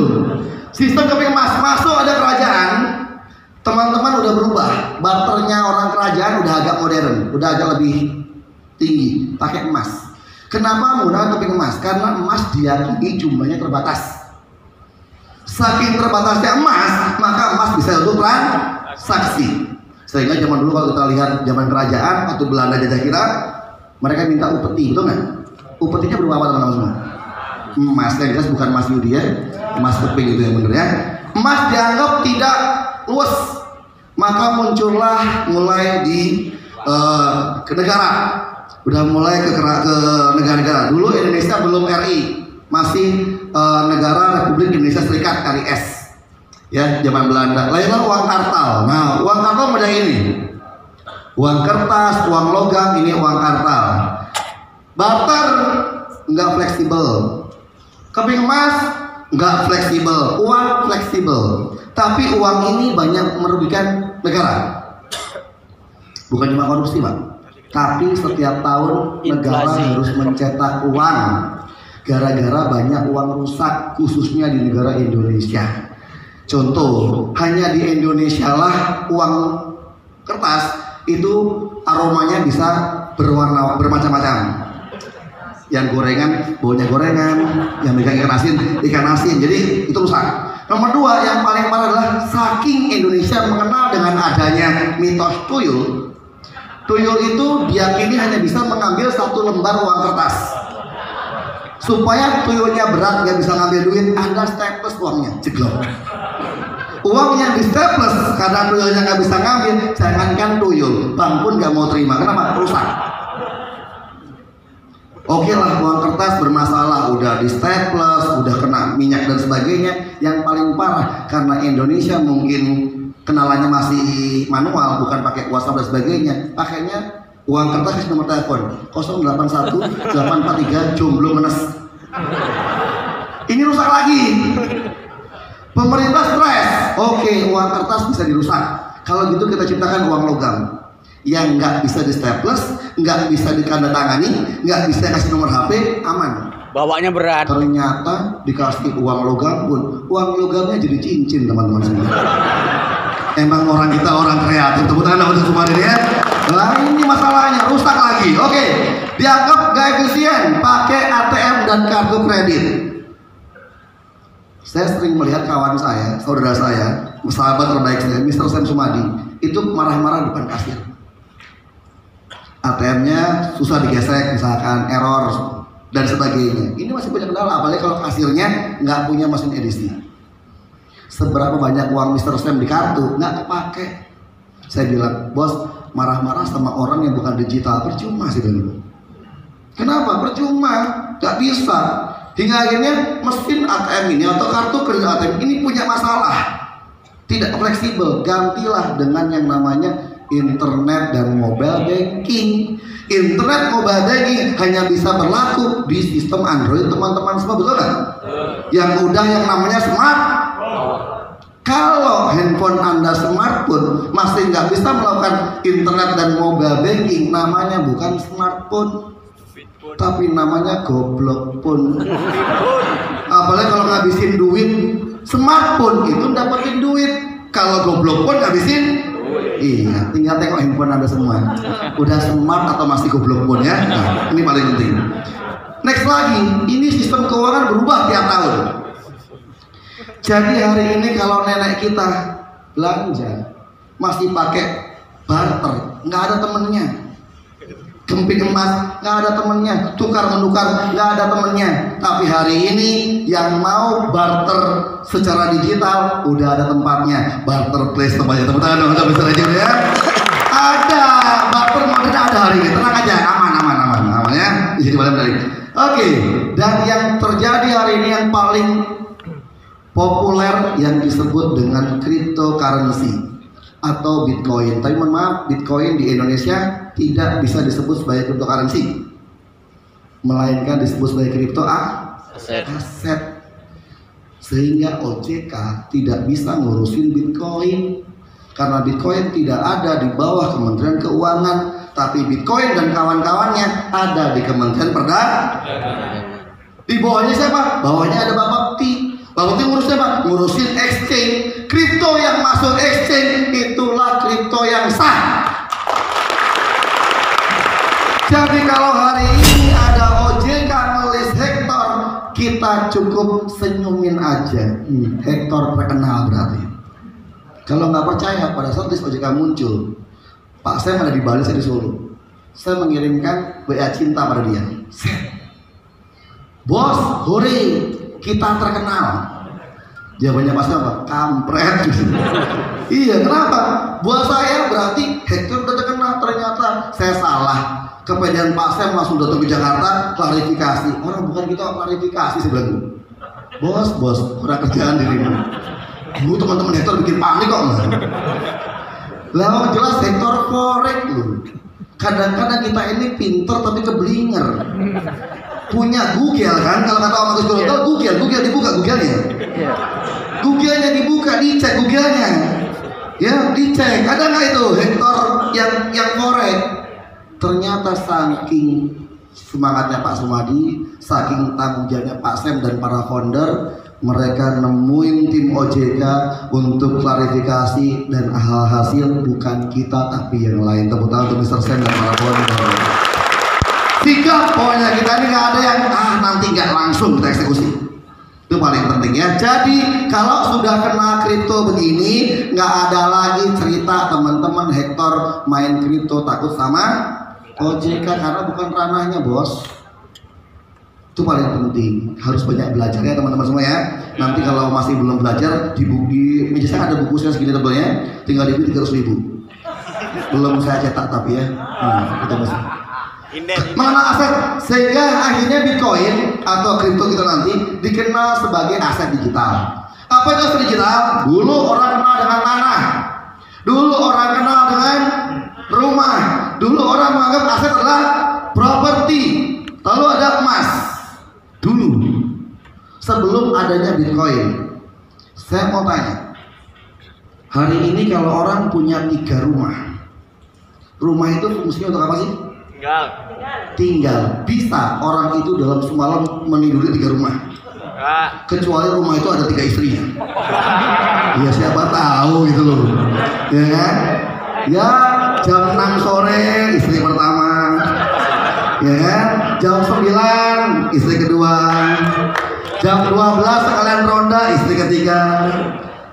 sistem keping emas masuk ada kerajaan, teman-teman udah berubah. Barternya orang kerajaan udah agak modern, udah agak lebih tinggi, pakai emas. Kenapa menggunakan keping emas? Karena emas diyakini jumlahnya terbatas. Saking terbatasnya emas, maka emas bisa untuk transaksi. Sehingga zaman dulu kalau kita lihat zaman kerajaan atau Belanda jajah kita, mereka minta upeti, betul nggak? Upetinya berupa apa teman-teman semua? Emas, yang jelas bukan emas yudi ya, emas keping itu yang benar ya. Emas dianggap tidak luas, maka muncullah mulai di ke negara, udah mulai ke negara-negara. Dulu Indonesia belum RI, masih negara Republik Indonesia Serikat RIS. Ya, zaman Belanda. Lahirlah uang kartal. Nah, uang kartal model ini. Uang kertas, uang logam, ini uang kartal. Barter nggak fleksibel. Keping emas nggak fleksibel. Uang fleksibel. Tapi uang ini banyak merugikan negara. Bukan cuma korupsi, Pak. Tapi setiap tahun negara harus mencetak uang. Gara-gara banyak uang rusak, khususnya di negara Indonesia. Contoh, hanya di Indonesia lah uang kertas itu aromanya bisa berwarna bermacam-macam. Yang gorengan, baunya gorengan, yang megang ikan asin, jadi itu rusak. Nomor dua, yang paling parah adalah saking Indonesia mengenal dengan adanya mitos tuyul. Tuyul itu diyakini hanya bisa mengambil satu lembar uang kertas. Supaya tuyulnya berat, nggak bisa ngambil duit, Anda staples uangnya, jeglok. Uang yang di staples karena tuyulnya nggak bisa ngambil, jangankan tuyul, bank pun nggak mau terima. Kenapa? Rusak. Oke lah, uang kertas bermasalah, udah di staples, udah kena minyak dan sebagainya. Yang paling parah karena Indonesia mungkin kenalannya masih manual, bukan pakai WhatsApp dan sebagainya, pakainya uang kertas kasih nomor telepon 081 843 jomblo menes. Ini rusak lagi. Pemerintah stres. Oke, uang kertas bisa dirusak. Kalau gitu kita ciptakan uang logam yang nggak bisa di staples, nggak bisa ditandatangani, nggak bisa kasih nomor HP, aman. Bawanya berat. Ternyata dikasih uang logam pun, uang logamnya jadi cincin teman-teman semua. Emang orang kita orang kreatif. Tepuk tangan untuk semua ini ya. Nah ini masalahnya, rusak lagi. Oke, dianggap gak efisien pakai ATM dan kartu kredit. Saya sering melihat kawan saya, saudara saya, sahabat terbaik saya, Mr. Sam Sumadi, itu marah-marah depan kasir. ATM-nya susah digesek, misalkan error dan sebagainya. Ini masih punya kendala, apalagi kalau kasirnya nggak punya mesin edisi. Seberapa banyak uang Mr. Sam di kartu nggak kepake. Saya bilang, bos, marah-marah sama orang yang bukan digital percuma sih dulu. Kenapa? Percuma, nggak bisa. Hingga akhirnya mesin ATM ini atau kartu kredit ATM ini punya masalah, tidak fleksibel. Gantilah dengan yang namanya internet dan mobile banking. Internet mobile banking hanya bisa berlaku di sistem Android, teman-teman semua, betul nggak? Yang udah yang namanya smart. Kalau handphone Anda smartphone masih nggak bisa melakukan internet dan mobile banking, namanya bukan smartphone, tapi namanya goblok pun. Apalagi kalau ngabisin duit, smartphone itu dapetin duit. Kalau goblok pun ngabisin, iya, tinggal tengok handphone Anda semua. Udah smart atau masih goblok pun ya? Nah, ini paling penting. Next lagi, ini sistem keuangan berubah tiap tahun. Jadi hari ini kalau nenek kita belanja masih pakai barter, nggak ada temennya. Kemping emas nggak ada temennya, tukar menukar nggak ada temennya. Tapi hari ini yang mau barter secara digital udah ada tempatnya. Barter place tempatnya, teman-teman udah bisa aja ya. Ada barter modern ada hari ini, tenang aja, aman ya. Di sini malam dari. Oke, dan yang terjadi hari ini yang paling populer yang disebut dengan cryptocurrency atau Bitcoin. Tapi mohon maaf, Bitcoin di Indonesia tidak bisa disebut sebagai cryptocurrency, melainkan disebut sebagai crypto aset. Sehingga OJK tidak bisa ngurusin Bitcoin karena Bitcoin tidak ada di bawah Kementerian Keuangan. tapi Bitcoin dan kawan-kawannya ada di Kementerian Perdagangan. Di bawahnya siapa? Bawahnya ada Bapak T. Bapak T ngurus siapa? Ngurusin exchange. Kripto yang masuk exchange itulah kripto yang sah. Jadi kalau hari ini ada OJK nulis Hector, kita cukup senyumin aja. Hector terkenal berarti. Kalau nggak percaya, pada saat OJK muncul, Pak Sam ada di Bali, saya di Solo. Saya mengirimkan WA cinta pada dia. Bos, hore, kita terkenal. Jawabannya pasti apa? Kampret. Iya, kenapa? Buat saya berarti Hector udah terkenal. Ternyata saya salah. Kepedean Pak Sam langsung datang ke Jakarta, klarifikasi. Orang bukan kita klarifikasi sebenarnya. Bos, kurang kerjaan dirimu. Dulu teman-teman Hector bikin panik kok. Lah jelas Hector korek loh. Kadang-kadang kita ini pinter tapi keblinger. Punya Google kan, kalau kata Om Agus Gorontalo, Google dibuka Google-nya. Google-nya dibuka, dicek Google-nya. Ya, dicek. Ada nggak itu Hector yang korek? Ternyata saking semangatnya Pak Sumadi, saking tanggung jawabnya Pak Sam dan para founder, mereka nemuin tim OJK untuk klarifikasi dan hasil bukan kita tapi yang lain. Tepuk tangan untuk Mr. Sam dan para founder. Tiga, pokoknya kita ini nggak ada yang nanti nggak langsung kita eksekusi. Itu paling penting ya. Jadi kalau sudah kena kripto begini, nggak ada lagi cerita teman-teman Hector main kripto takut sama OJK karena bukan ranahnya bos. Itu paling penting. Harus banyak belajar ya teman-teman semua ya. Nanti kalau masih belum belajar di meja saya ada buku saya segini tebalnya, tinggal di 300.000. Belum saya cetak tapi ya. Kita masih. Mana aset, sehingga akhirnya Bitcoin atau kripto kita nanti dikenal sebagai aset digital. Apa itu aset digital? Dulu orang kenal dengan tanah, dulu orang kenal dengan rumah, dulu orang menganggap aset adalah properti. Lalu ada emas. Dulu sebelum adanya Bitcoin, saya mau tanya, hari ini kalau orang punya 3 rumah itu fungsinya untuk apa sih? Tinggal. Bisa orang itu dalam semalam meniduri 3 rumah. Kecuali rumah itu ada 3 istrinya. Ya siapa tahu gitu loh. Ya kan? Ya jam 6 sore istri pertama. Ya kan? Jam 9 istri kedua. Jam 12 sekalian ronda istri ketiga.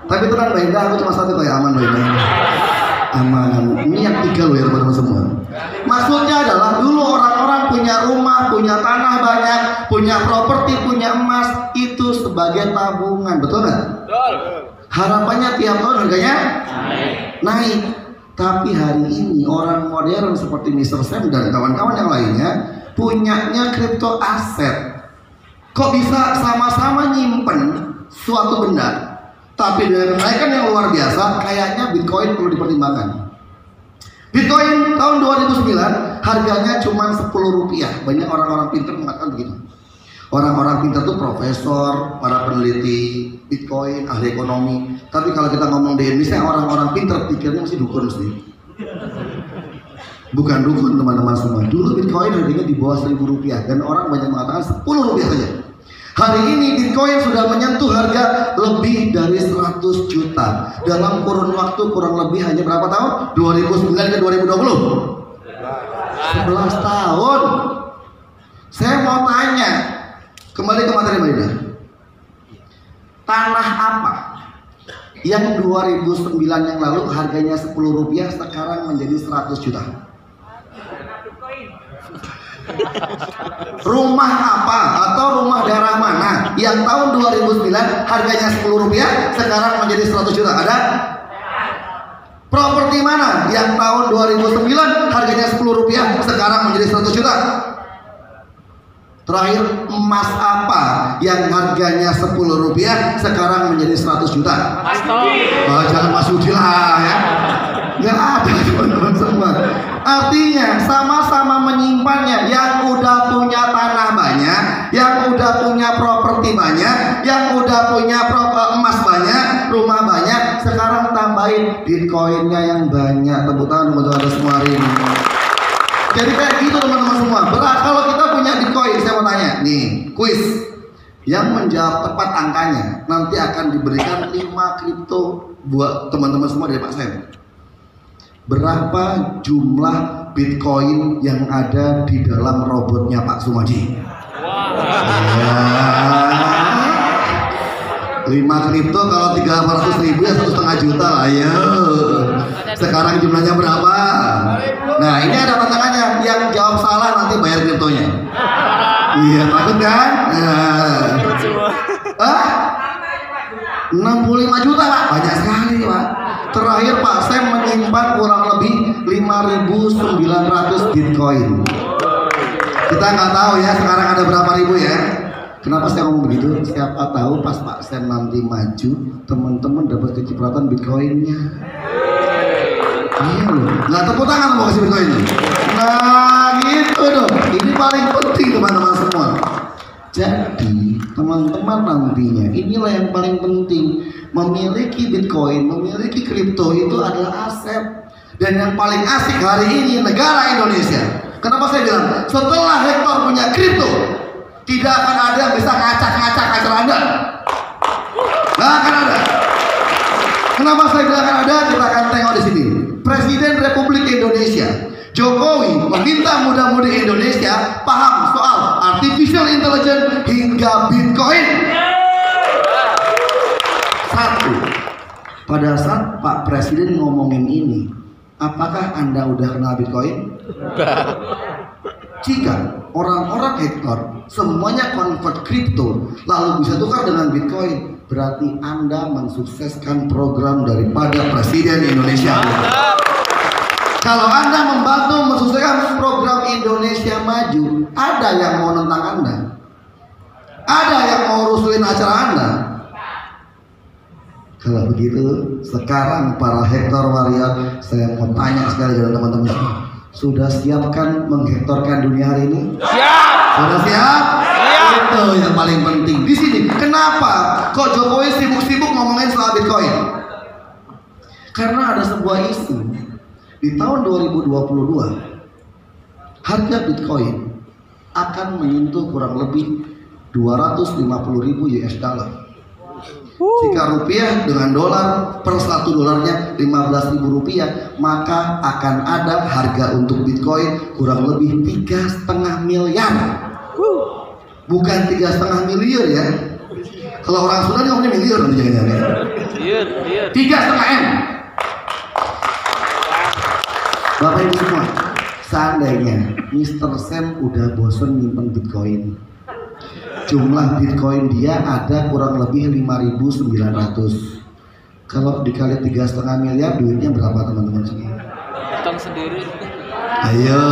Tapi itu kan beda, aku cuma satu kayak aman beda. Aman. Ini yang 3 loh ya teman-teman semua. Maksudnya adalah dulu orang-orang punya rumah, punya tanah banyak, punya properti, punya emas itu sebagai tabungan, betul nggak? Betul. Harapannya tiap tahun harganya naik. Tapi hari ini orang modern seperti Mr. Sam dan kawan-kawan yang lainnya punyanya kripto aset. Kok bisa sama-sama nyimpen suatu benda? Tapi dengan kenaikan yang luar biasa, kayaknya Bitcoin perlu dipertimbangkan. Bitcoin tahun 2009 harganya cuma Rp10. Banyak orang-orang pintar mengatakan begitu. Orang-orang pintar itu profesor, para peneliti Bitcoin, ahli ekonomi. Tapi kalau kita ngomong di Indonesia, orang-orang pintar pikirnya masih dukun sih. Bukan dukun teman-teman semua. Dulu Bitcoin harganya di bawah Rp1.000 dan orang banyak mengatakan Rp10 saja. Hari ini Bitcoin sudah menyentuh harga lebih dari 100 juta dalam kurun waktu kurang lebih hanya berapa tahun? 2009 ke 2020. 11 tahun. Saya mau tanya, kembali ke materi Mbak Ida. Tanah apa yang 2009 yang lalu harganya Rp10 sekarang menjadi 100 juta? Rumah apa atau rumah daerah mana yang tahun 2009 harganya Rp10 sekarang menjadi 100 juta? Ada? Properti mana yang tahun 2009 harganya Rp10 sekarang menjadi 100 juta? Terakhir, emas apa yang harganya Rp10 sekarang menjadi 100 juta? Jangan Mas Yudi lah ya. Nggak ada teman-teman semua. Artinya sama-sama menyimpannya. Yang udah punya tanah banyak, yang udah punya properti banyak, yang udah punya emas banyak, rumah banyak. Sekarang tambahin Bitcoinnya yang banyak. Tepuk tangan untuk anda semua hari ini. Jadi kayak gitu teman-teman semua. Berat kalau kita punya Bitcoin, saya mau tanya nih, kuis. Yang menjawab tepat angkanya nanti akan diberikan 5 kripto buat teman-teman semua dari Pak Sam. Berapa jumlah Bitcoin yang ada di dalam robotnya Pak Sumadi? Ya, 5 kripto kalau 300.000 ya 1,5 juta lah. Ayo, sekarang jumlahnya berapa? Nah, ini ada tantangannya. Yang jawab salah nanti bayar kriptonya. Iya, takut kan? Nah, 65 juta Pak, banyak sekali Pak. Terakhir Pak Sam menyimpan kurang lebih 5.900 Bitcoin. Kita nggak tahu ya sekarang ada berapa ribu ya. Kenapa saya ngomong begitu? Siapa tahu pas Pak Sam nanti maju, teman-teman dapat kecipratan Bitcoinnya. Iya loh, nggak tepuk tangan mau kasih Bitcoin. Nah gitu dong, ini paling penting teman-teman semua. Jadi teman-teman nantinya inilah yang paling penting. Memiliki Bitcoin, memiliki kripto itu adalah aset. Dan yang paling asik hari ini negara Indonesia. Kenapa saya bilang setelah Hector punya kripto tidak akan ada yang bisa ngacak-ngacak acara Anda. Nggak akan ada. Kenapa saya bilang akan ada? Kita akan tengok di sini. Presiden Republik Indonesia Jokowi meminta muda-mudi Indonesia paham soal artificial intelligence hingga Bitcoin. Satu, pada saat Pak Presiden ngomongin ini, apakah Anda udah kenal Bitcoin? Jika orang-orang Hector semuanya convert kripto lalu bisa tukar dengan Bitcoin, berarti Anda mensukseskan program daripada Presiden Indonesia. Kalau Anda membantu mensukseskan program Indonesia Maju, ada yang mau nentang Anda, ada yang mau rusuhin acara Anda. Kalau begitu, sekarang para Hector Warrior, saya mau tanya sekali dengan teman-teman semua, sudah siapkan menghektorkan dunia hari ini? Siap. Sudah siap? Siap. Itu yang paling penting di sini. Kenapa kok Jokowi sibuk-sibuk ngomongin soal Bitcoin? Karena ada sebuah isu di tahun 2022 harga Bitcoin akan menyentuh kurang lebih 250.000 US dollar. Jika rupiah dengan dolar per 1 dolarnya 15.000 rupiah, maka akan ada harga untuk Bitcoin kurang lebih 3,5 miliar. Bukan 3,5 miliar ya. Kalau orang Sunda ngomongnya miliar nanti jangan-jangan. Miliar. 3,5 M. Bapak Ibu semua, seandainya Mr. Sam udah bosan nyimpen Bitcoin, jumlah Bitcoin dia ada kurang lebih 5.900. Kalau dikali 3,5 miliar, duitnya berapa teman-teman semua? Hitung sendiri. Ayo,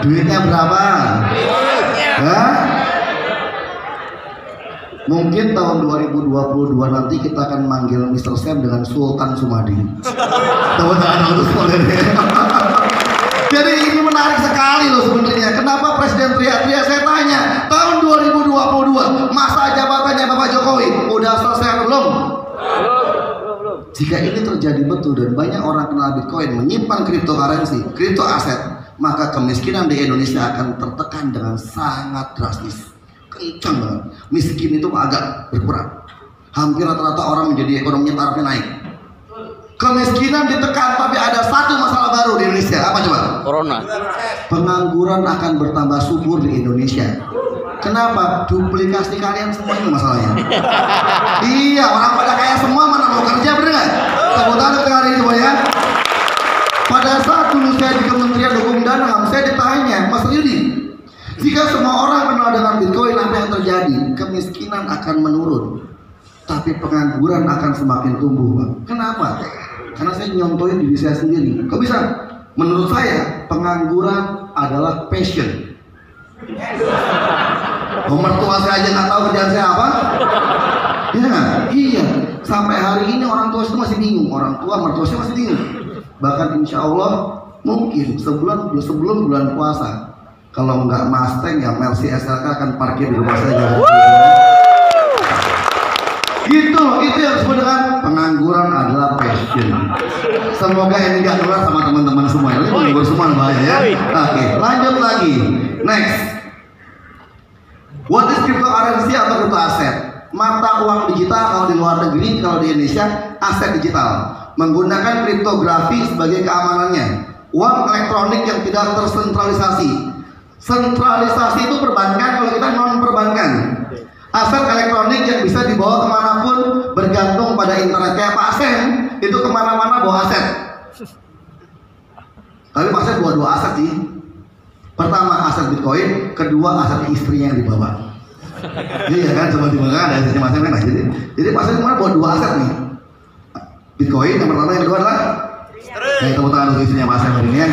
duitnya berapa? Hah? Mungkin tahun 2022 nanti kita akan manggil Mr. Sam dengan Sultan Sumadi. Teman-teman harus Jadi ini menarik sekali loh sebenarnya. Kenapa Presiden teriak-teriak? Saya tanya, tahun 2022 masa jabatannya Bapak Jokowi udah selesai belum? Belum. Jika ini terjadi betul dan banyak orang kenal Bitcoin, menyimpan cryptocurrency, kripto aset, maka kemiskinan di Indonesia akan tertekan dengan sangat drastis. Kencang banget. Miskin itu agak berkurang. Hampir rata-rata orang menjadi ekonominya tarafnya naik. Kemiskinan ditekan, tapi ada satu masalah baru di Indonesia. Apa coba? Corona. Pengangguran akan bertambah subur di Indonesia. Kenapa? Duplikasi kalian semua itu masalahnya. Iya, orang pada kaya semua, mana mau kerja, bener nggak? Tepuk tangan ke hari ini semua ya. Pada saat dulu saya di Kementerian Hukum dan HAM, saya ditanya, Mas Yudi, jika semua orang kenal dengan Bitcoin, apa yang terjadi? Kemiskinan akan menurun, tapi pengangguran akan semakin tumbuh, Pak. Kenapa? Karena saya nyontohin diri saya sendiri. Kok bisa? Menurut saya, pengangguran adalah passion. Mertua saya aja nggak tahu kerjaan saya apa. Iya nggak? Iya. Sampai hari ini orang tua saya masih bingung. Orang tua, mertua saya masih bingung. Bahkan insya Allah mungkin sebelum bulan puasa, kalau nggak Mustang ya Mercy SLK akan parkir di rumah saya. Gitu loh, itu yang disebut dengan pengangguran adalah passion. Semoga ini gak keluar sama teman-teman semua. Ini penganggur semua bahaya ya. Oke, lanjut lagi. Next. What is cryptocurrency atau crypto aset? Mata uang digital kalau di luar negeri, kalau di Indonesia aset digital. Menggunakan kriptografi sebagai keamanannya. Uang elektronik yang tidak tersentralisasi. Sentralisasi itu perbankan, kalau kita non perbankan. Aset elektronik yang bisa dibawa kemanapun bergantung pada internet. Kayak Pak Sen itu kemana-mana bawa aset. Tapi Pak Sen bawa dua aset sih. Pertama aset Bitcoin, kedua aset istrinya yang dibawa. Iya kan, coba dimakan ada asetnya Mas Sen kan. Jadi Pak Sen kemana bawa dua aset nih. Bitcoin yang pertama, yang kedua adalah kayak tepuk tangan untuk istrinya Mas Sen hari ini ya.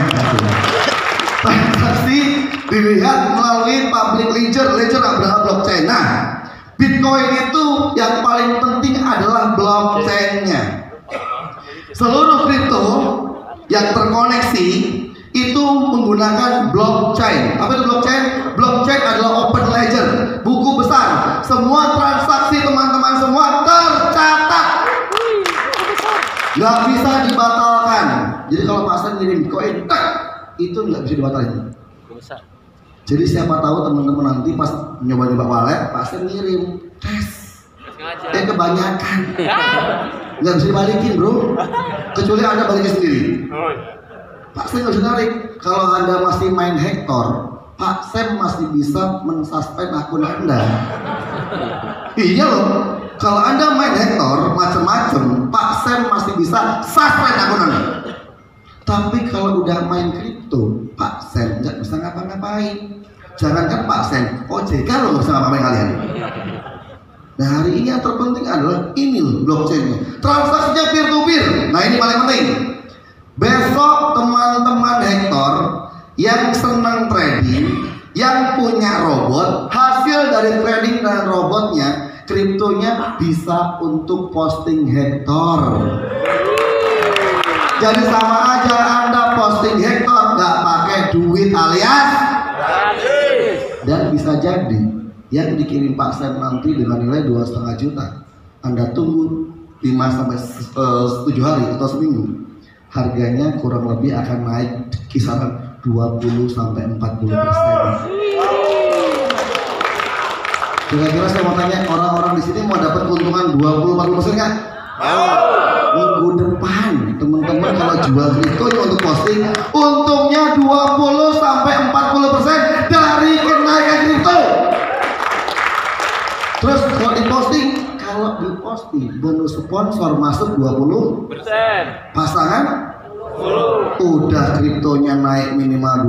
Transaksi dilihat melalui public ledger adalah blockchain. Nah, Bitcoin itu yang paling penting adalah blockchain-nya. Seluruh kripto yang terkoneksi itu menggunakan blockchain. Apa itu blockchain? Blockchain adalah open ledger, buku besar. Semua transaksi teman-teman semua tercatat, nggak bisa dibatalkan. Jadi kalau Pak Sen ngirim Bitcoin, itu nggak bisa dibatalkan. Jadi siapa tahu teman-teman nanti pas nyoba-nyoba wallet, pasti ngirim tes. Kebanyakan. Nggak bisa dibalikin bro. Kecuali Anda balikin sendiri. Pak Sen nggak bisa narik. Kalau Anda masih main Hector, Pak Sen masih bisa mensuspend akun Anda. Iya loh. Kalau Anda main Hector macem-macem, Pak Sen masih bisa suspend akun Anda. Tapi kalau udah main kripto, Pak Sen nggak bisa ngapa-ngapain. Jangankan Pak Sen, OJK lo nggak bisa ngapa-ngapain kalian. Nah hari ini yang terpenting adalah ini loh blockchainnya. Transaksinya peer to peer. Nah ini paling penting. Besok teman-teman Hector yang senang trading, yang punya robot, hasil dari trading dan robotnya, kriptonya bisa untuk posting Hector. Jadi sama aja Anda posting Hector nggak pakai duit alias gratis. Dan bisa jadi yang dikirim Pak Sen nanti dengan nilai 2,5 juta, Anda tunggu 5 sampai 7 hari atau seminggu, harganya kurang lebih akan naik kisaran 20 sampai 40%. Kira-kira saya mau tanya, orang-orang di sini mau dapat keuntungan 20-40% nggak? Minggu depan teman-teman kalau jual kripto untuk posting untungnya 20 sampai 40% dari kenaikan kripto. Terus kalau diposting bonus sponsor masuk 20%, pasangan udah kriptonya naik minimal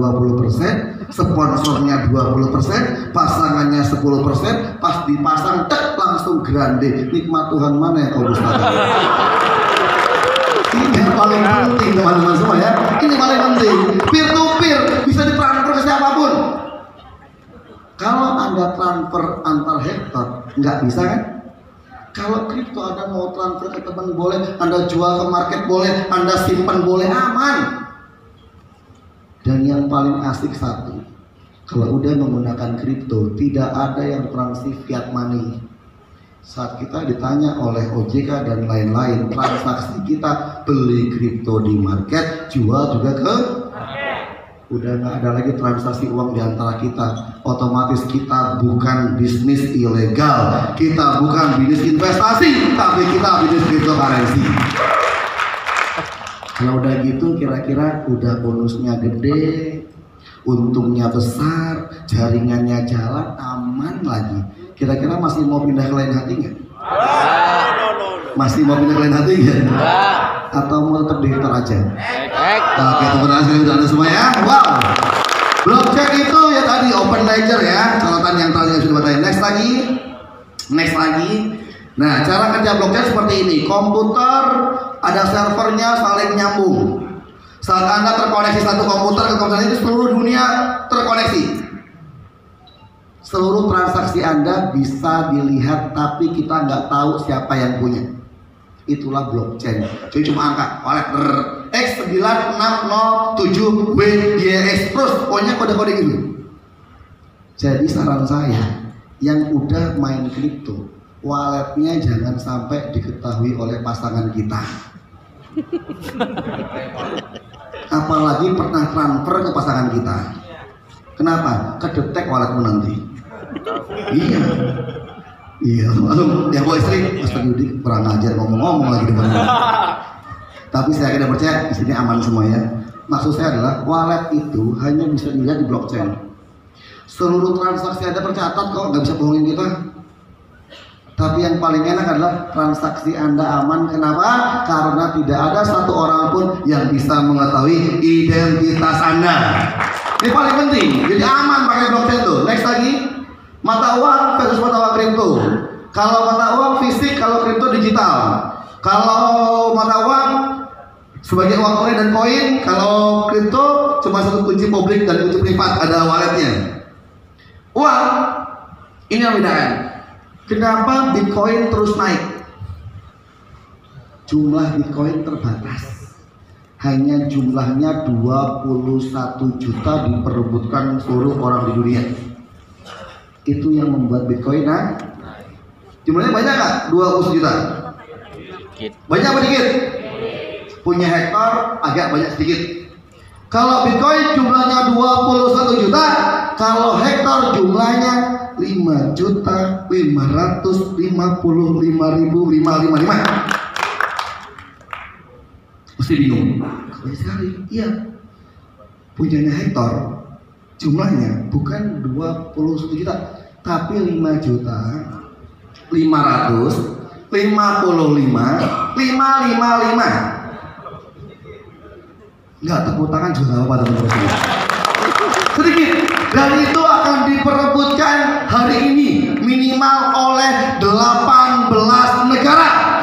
20%, sponsornya 20%, pasangannya 10%, pas dipasang tek langsung grande. Nikmat Tuhan mana yang kau dustakan? Ini yang paling penting teman-teman semua ya. Ini paling penting. Peer to peer bisa ditransfer ke siapapun. Kalau Anda transfer antar Hector nggak bisa kan? Kalau kripto Anda mau transfer ke teman boleh, Anda jual ke market boleh, Anda simpan boleh, aman. Dan yang paling asik satu, kalau udah menggunakan kripto tidak ada yang transaksi fiat money. Saat kita ditanya oleh OJK dan lain-lain, transaksi kita beli kripto di market, jual juga ke udah nggak ada lagi transaksi uang di antara kita. Otomatis kita bukan bisnis ilegal, kita bukan bisnis investasi, tapi kita bisnis cryptocurrency. Kalau udah gitu kira-kira udah bonusnya gede, untungnya besar, jaringannya jalan, aman lagi. Kira-kira masih mau pindah ke lain hati nggak? Masih mau pindah ke lain hati nggak? Atau mau tetap di Hector aja? Oke, terima kasih untuk Anda semua ya. Wow. Blockchain itu ya tadi open ledger ya, catatan yang tadi sudah batalin. Next lagi. Nah, cara kerja blockchain seperti ini. Komputer ada servernya saling nyambung. Saat Anda terkoneksi satu komputer ke komputer itu, seluruh dunia terkoneksi. Seluruh transaksi Anda bisa dilihat, tapi kita nggak tahu siapa yang punya. Itulah blockchain. Jadi cuma angka wallet X9607WYX terus pokoknya kode-kode gitu. Jadi saran saya yang udah main kripto, walletnya jangan sampai diketahui oleh pasangan kita. Apalagi pernah transfer ke pasangan kita. Kenapa? Kedetek walletmu nanti. Iya. Iya, lalu yang bawa istri, Mas Yudi kurang ajar ngomong-ngomong lagi depan. Tapi saya tidak percaya di sini aman semuanya. Maksud saya adalah wallet itu hanya bisa dilihat di blockchain. Seluruh transaksi ada tercatat kok, nggak bisa bohongin kita. Tapi yang paling enak adalah transaksi Anda aman. Kenapa? Karena tidak ada satu orang pun yang bisa mengetahui identitas Anda. Ini paling penting. Jadi aman pakai blockchain tuh. Next lagi. Mata uang versus mata uang kripto. Kalau mata uang fisik, kalau kripto digital. Kalau mata uang sebagai uang tunai dan koin, kalau kripto cuma satu kunci publik dan kunci privat, ada walletnya. Uang ini yang bedakan. Kenapa Bitcoin terus naik? Jumlah Bitcoin terbatas. Hanya jumlahnya 21 juta diperebutkan seluruh orang di dunia. Itu yang membuat Bitcoin jumlahnya banyak nggak? 20 juta. Banyak apa dikit? Punya hektar agak banyak sedikit. Kalau Bitcoin jumlahnya 21 juta, kalau hektar jumlahnya 5.555.555. Mesti bingung. Banyak sekali. Iya. Punyanya hektar jumlahnya bukan 21 juta, tapi 5.555.555. Enggak, tepuk tangan juga nggak apa-apa teman-teman. Sedikit. Dan itu akan diperebutkan hari ini minimal oleh 18 negara.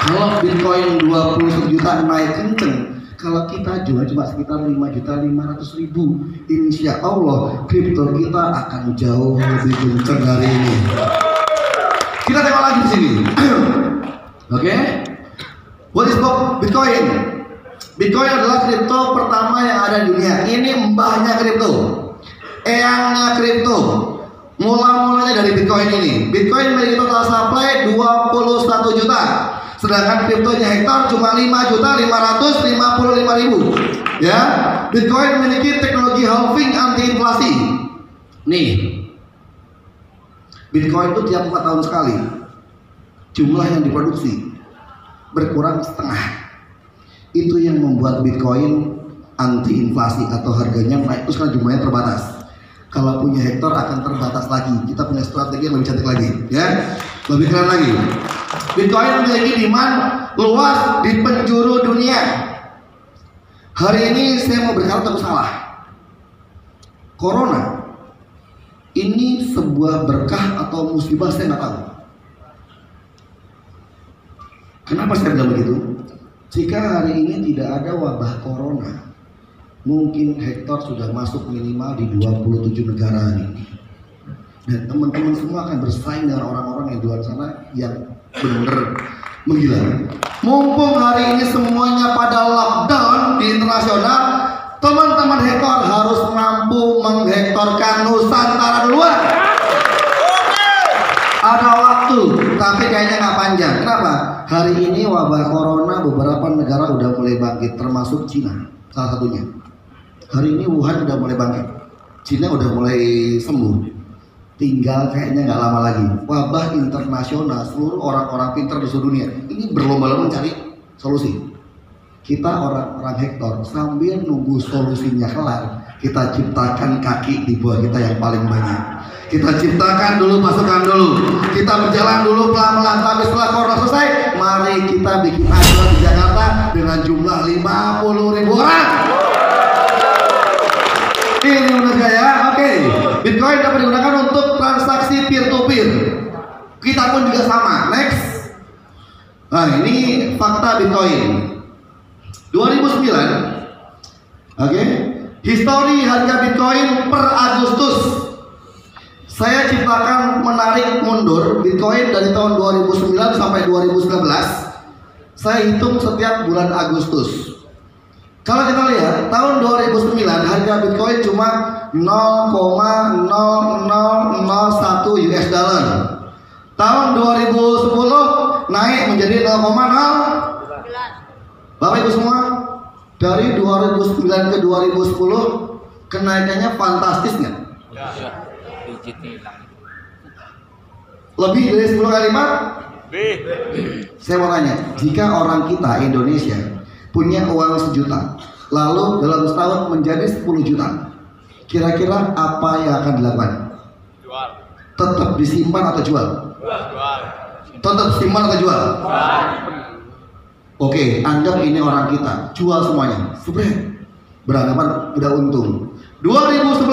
Kalau Bitcoin 21 juta naik kenceng, kalau kita jual cuma sekitar 5.500.000, insya Allah kripto kita akan jauh lebih kenceng dari ini. Kita tengok lagi di sini. Oke? What is Bitcoin? Bitcoin adalah kripto pertama yang ada di dunia. Ini mbahnya kripto, eyangnya kripto. Mula-mulanya dari Bitcoin ini. Bitcoin memiliki total supply 21 juta. Sedangkan kriptonya hektar cuma 5.555.000. Ya, Bitcoin memiliki teknologi halving anti inflasi. Nih, Bitcoin itu tiap 4 tahun sekali jumlah yang diproduksi berkurang setengah. Itu yang membuat Bitcoin anti inflasi atau harganya naik terus karena jumlahnya terbatas. Kalau punya hektar akan terbatas lagi. Kita punya strategi yang lebih cantik lagi, ya, lebih keren lagi. Bitcoin memiliki demand luas di penjuru dunia. Hari ini saya mau berkata atau salah. Corona ini sebuah berkah atau musibah, saya nggak tahu. Kenapa saya bilang begitu? Jika hari ini tidak ada wabah corona, mungkin hektar sudah masuk minimal di 27 negara ini. Dan teman-teman semua akan bersaing dengan orang-orang yang di luar sana yang benar-benar menggila. Mumpung hari ini semuanya pada lockdown di internasional, teman-teman hektar harus mampu menghektarkan Nusantara duluan. Ada waktu, tapi kayaknya nggak panjang. Kenapa? Hari ini wabah corona beberapa negara udah mulai bangkit, termasuk Cina salah satunya. Hari ini Wuhan udah mulai bangkit, Cina udah mulai sembuh. Tinggal kayaknya nggak lama lagi wabah internasional, seluruh orang-orang pintar di seluruh dunia ini berlomba-lomba mencari solusi. Kita orang-orang hektar sambil nunggu solusinya kelar, kita ciptakan kaki di bawah kita yang paling banyak. Kita ciptakan dulu pasukan dulu, kita berjalan dulu pelan-pelan, tapi setelah corona selesai, mari kita bikin acara di Jakarta dengan jumlah 50.000 orang. Ini menurut saya, oke. Bitcoin dapat digunakan untuk transaksi peer to peer. Kita pun juga sama. Next. Nah, ini fakta Bitcoin. 2009. Oke. Histori harga Bitcoin per Agustus. Saya ciptakan menarik mundur Bitcoin dari tahun 2009 sampai 2019. Saya hitung setiap bulan Agustus. Kalau kita lihat tahun 2009 harga Bitcoin cuma 0,0001 US dollar. Tahun 2010 naik menjadi 0,0. Bapak Ibu semua, dari 2009 ke 2010 kenaikannya fantastis nggak? Lebih dari 10 kali lipat? Saya mau tanya, jika orang kita Indonesia punya uang 1 juta, lalu dalam setahun menjadi 10 juta, kira-kira apa yang akan dilakukan? Jual. Tetap disimpan atau jual? Jual. Tetap simpan atau jual? Oke, anggap ini orang kita, jual semuanya, spread, beranggapan udah untung. 2011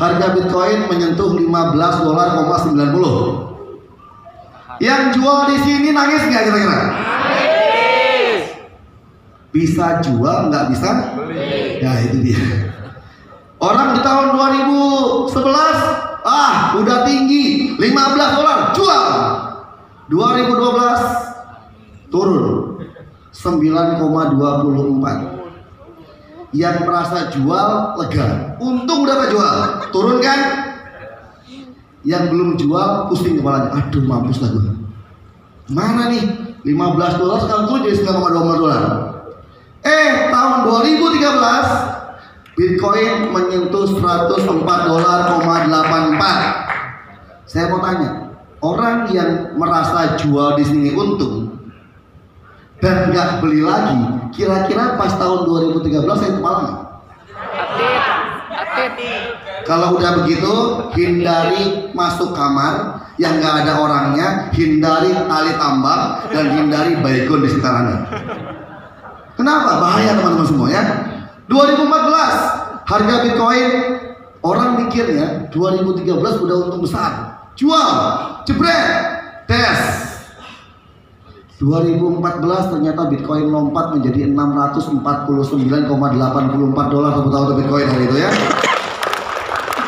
harga Bitcoin menyentuh 15,90. Yang jual di sini nangis nggak kira-kira? Bisa jual, nggak bisa? Ya itu dia. Orang di tahun 2011 udah tinggi $15 jual. 2012 turun 9,24. Yang merasa jual lega, untung udah jual, turun kan? Yang belum jual pusing kepalanya, aduh mampus lah gue. Mana nih $15 sekarang turun jadi $9,24. Tahun 2013 Bitcoin menyentuh $104,84. Saya mau tanya, orang yang merasa jual di sini untung dan nggak beli lagi, kira-kira pas tahun 2013 saya kepala nggak? Kalau udah begitu, hindari masuk kamar yang nggak ada orangnya, hindari tali tambang, dan hindari baygon di sekitar Anda. Kenapa? Bahaya teman-teman semua ya. 2014 harga Bitcoin, orang mikirnya 2013 udah untung besar, jual, jebret, tes. 2014 ternyata Bitcoin lompat menjadi $649,84. Tepuk tangan untuk Bitcoin hari itu ya.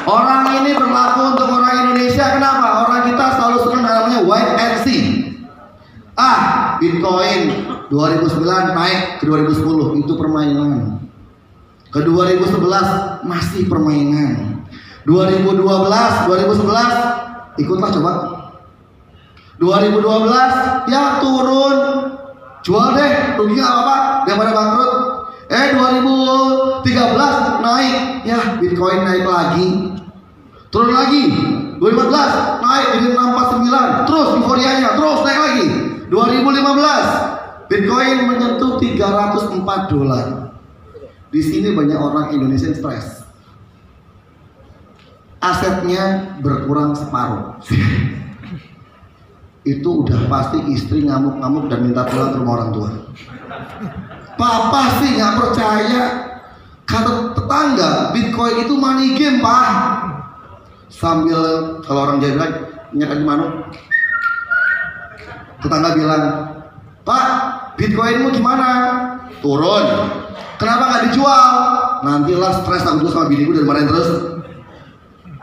Orang ini berlaku untuk orang Indonesia. Kenapa? Orang kita selalu senang namanya wait and see. Bitcoin 2009 naik ke 2010, itu permainan. Ke 2011 masih permainan. 2011 ikutlah coba. 2012 ya turun, jual deh, rugi nggak apa-apa daripada bangkrut. 2013 naik, ya Bitcoin naik lagi, turun lagi. 2014 naik jadi 649, terus euforianya terus naik lagi. 2015 Bitcoin menyentuh $304. Di sini banyak orang Indonesia stres, asetnya berkurang separuh. Itu udah pasti istri ngamuk-ngamuk dan minta pulang ke rumah orang tua. Papa sih nggak percaya, kata tetangga Bitcoin itu money game pak. Sambil kalau orang Jawa bilang minyak aja manu, tetangga bilang, Pak Bitcoinmu gimana? Turun. Kenapa nggak dijual? Nantilah stres aku sama biniku dan marahin terus.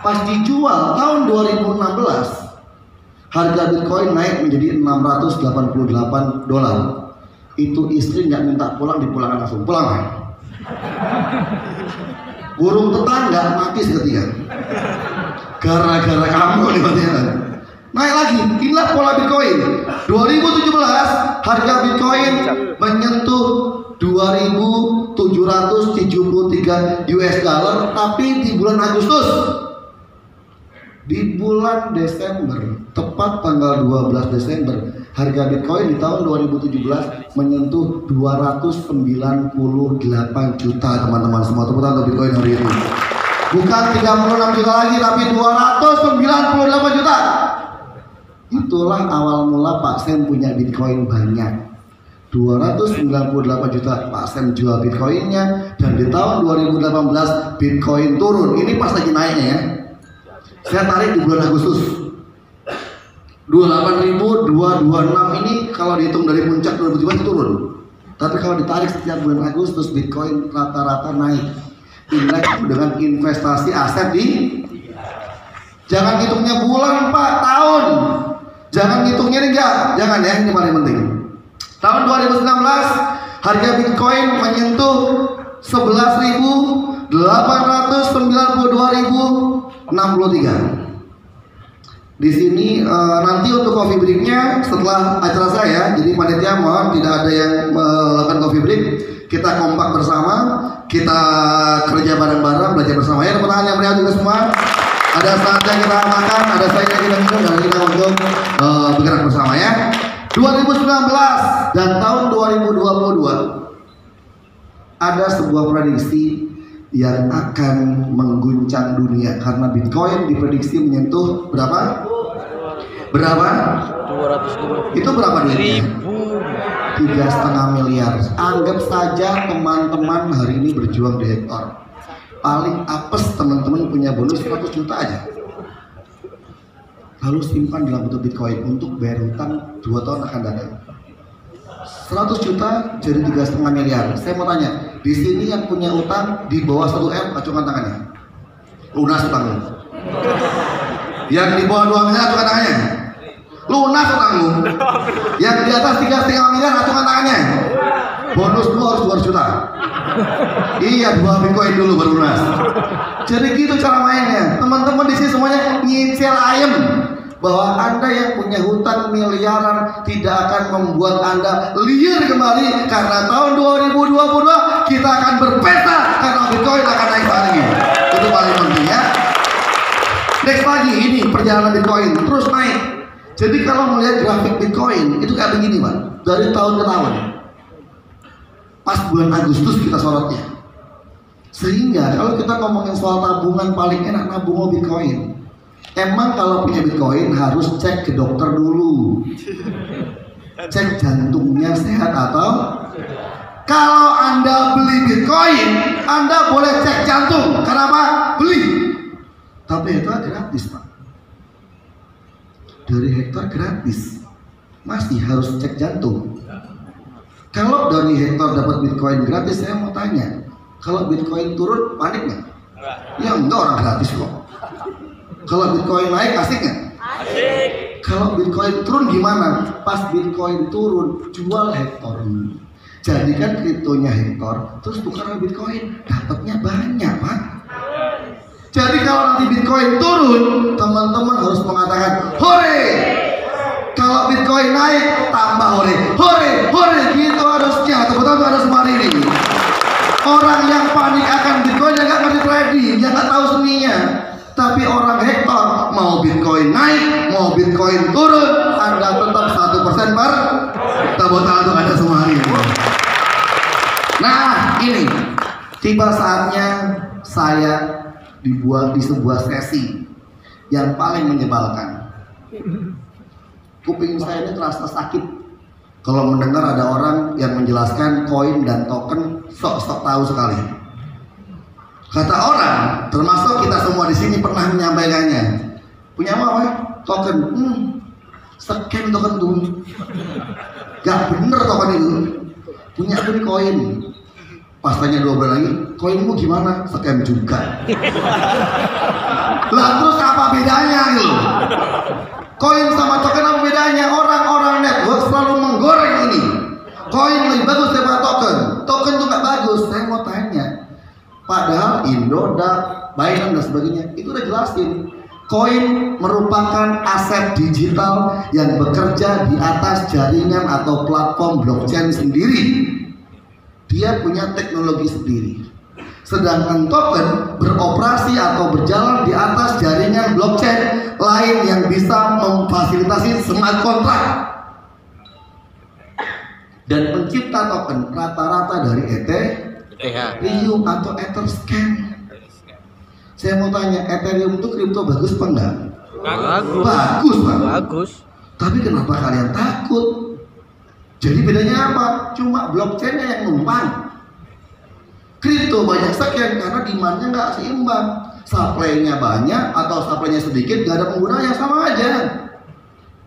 Pas dijual tahun 2016 harga Bitcoin naik menjadi $688. Itu istri nggak minta pulang, dipulangkan langsung. Pulang. Burung tetangga mati seketika. Gara-gara kamu nih matinya. Naik lagi. Inilah pola Bitcoin. 2017 harga Bitcoin menyentuh $2.773, tapi di bulan Agustus. Di bulan Desember, tepat tanggal 12 Desember, harga Bitcoin di tahun 2017 menyentuh 298 juta teman-teman semua. Tepuk tangan untuk Bitcoin hari ini. Bukan 36 juta lagi, tapi 298 juta. Itulah awal mula Pak Sam punya Bitcoin banyak. 298 juta Pak Sam jual Bitcoinnya, dan di tahun 2018 Bitcoin turun. Ini pas lagi naiknya ya. Saya tarik di bulan Agustus 28.226. ini kalau dihitung dari puncak 2017 turun. Tapi kalau ditarik setiap bulan Agustus Bitcoin rata-rata naik. Indeks dengan investasi aset di, jangan hitungnya bulan Pak, tahun. Jangan hitungnya nih enggak, jangan ya, ini paling penting. Tahun 2019 harga Bitcoin menyentuh 11.892.063. Di sini nanti untuk coffee breaknya setelah acara saya, jadi panitia mohon tidak ada yang melakukan coffee break. Kita kompak bersama, kita kerja bareng-bareng, belajar bersama ya. Teman-teman yang meriah juga semua. Ada saatnya kita makan, ada saatnya kita minum, dan kita untuk bergerak bersama ya. 2019 dan tahun 2022 ada sebuah prediksi yang akan mengguncang dunia karena Bitcoin diprediksi menyentuh berapa? 250. Itu berapa duitnya? 3,5 miliar. Anggap saja teman-teman hari ini berjuang di Hektor. Paling apes teman-teman punya bonus 100 juta aja. Lalu simpan dalam bentuk Bitcoin untuk bayar hutang 2 tahun akan datang. 100 juta jadi 3,5 miliar. Saya mau tanya, di sini yang punya utang di bawah 1 M, acungkan tangannya. Lunas utangmu. Yang di bawah 2 miliar, acungkan tangannya. Lunas utangmu. Yang di atas 3,5 miliar, acungkan tangannya. Bonus lu harus 200 juta. Iya, 2 Bitcoin dulu baru lunas. Jadi gitu cara mainnya. Teman-teman di sini semuanya nyicil ayam. Bahwa Anda yang punya hutang miliaran tidak akan membuat Anda liar kembali, karena tahun 2022 kita akan berpesta karena Bitcoin akan naik lagi. Itu paling penting ya. Next lagi ini perjalanan Bitcoin terus naik. Jadi kalau melihat grafik Bitcoin itu kayak begini Pak, dari tahun ke tahun. Pas bulan Agustus kita sorotnya. Sehingga kalau kita ngomongin soal tabungan, paling enak nabung Bitcoin. Emang kalau punya Bitcoin harus cek ke dokter dulu, cek jantungnya sehat atau. Kalau Anda beli Bitcoin, Anda boleh cek jantung. Kenapa? Beli. Tapi itu gratis Pak. Dari Hektor gratis, masih harus cek jantung. Kalau dari Hektor dapat Bitcoin gratis, saya mau tanya, kalau Bitcoin turun panik nggak? Ya enggak, orang gratis kok. Kalau Bitcoin naik asik nggak? Asik. Kalau Bitcoin turun gimana? Pas Bitcoin turun, jual Hektor. Jadikan kriptonya Hektor, terus tukaran Bitcoin, dapatnya banyak Pak. Jadi kalau nanti Bitcoin turun, teman-teman harus mengatakan hore. Kalau Bitcoin naik, tambah hore, hore, hore, gitu harusnya. Teman-teman harus mari ini. Orang yang panik akan Bitcoin yang nggak ngerti trading, yang nggak tahu seninya. Tapi orang Hektor mau Bitcoin naik, mau Bitcoin turun, Anda tetap 1% per tepuk tangan untuk Anda semua hari ini. Nah ini tiba saatnya saya dibuat di sebuah sesi yang paling menyebalkan. Kuping saya ini terasa sakit kalau mendengar ada orang yang menjelaskan koin dan token sok-sok tahu sekali. Kata orang, termasuk kita semua di sini pernah menyampaikannya. Punya apa? Token. Scam token tuh. Gak bener token itu. Punya aku nih koin. Pas tanya 2 bulan lagi, koinmu gimana? Scam juga. Lah terus apa bedanya gitu? Koin sama token apa bedanya? Orang-orang network selalu menggoreng ini. Koin lebih bagus daripada token. Token tuh gak bagus. Saya mau tanya. Padahal Indodax, Binance dan sebagainya itu udah jelasin. Koin merupakan aset digital yang bekerja di atas jaringan atau platform blockchain sendiri. Dia punya teknologi sendiri. Sedangkan token beroperasi atau berjalan di atas jaringan blockchain lain yang bisa memfasilitasi smart contract. Dan pencipta token rata-rata dari Ethereum atau Etherscan. Saya mau tanya, Ethereum itu kripto bagus apa enggak? Bagus. Bagus Pak. Bagus. Tapi kenapa kalian takut? Jadi bedanya apa? Cuma blockchainnya yang numpang. Kripto banyak sekian karena demandnya nggak seimbang. Supply-nya banyak atau supply-nya sedikit, nggak ada penggunanya, sama aja.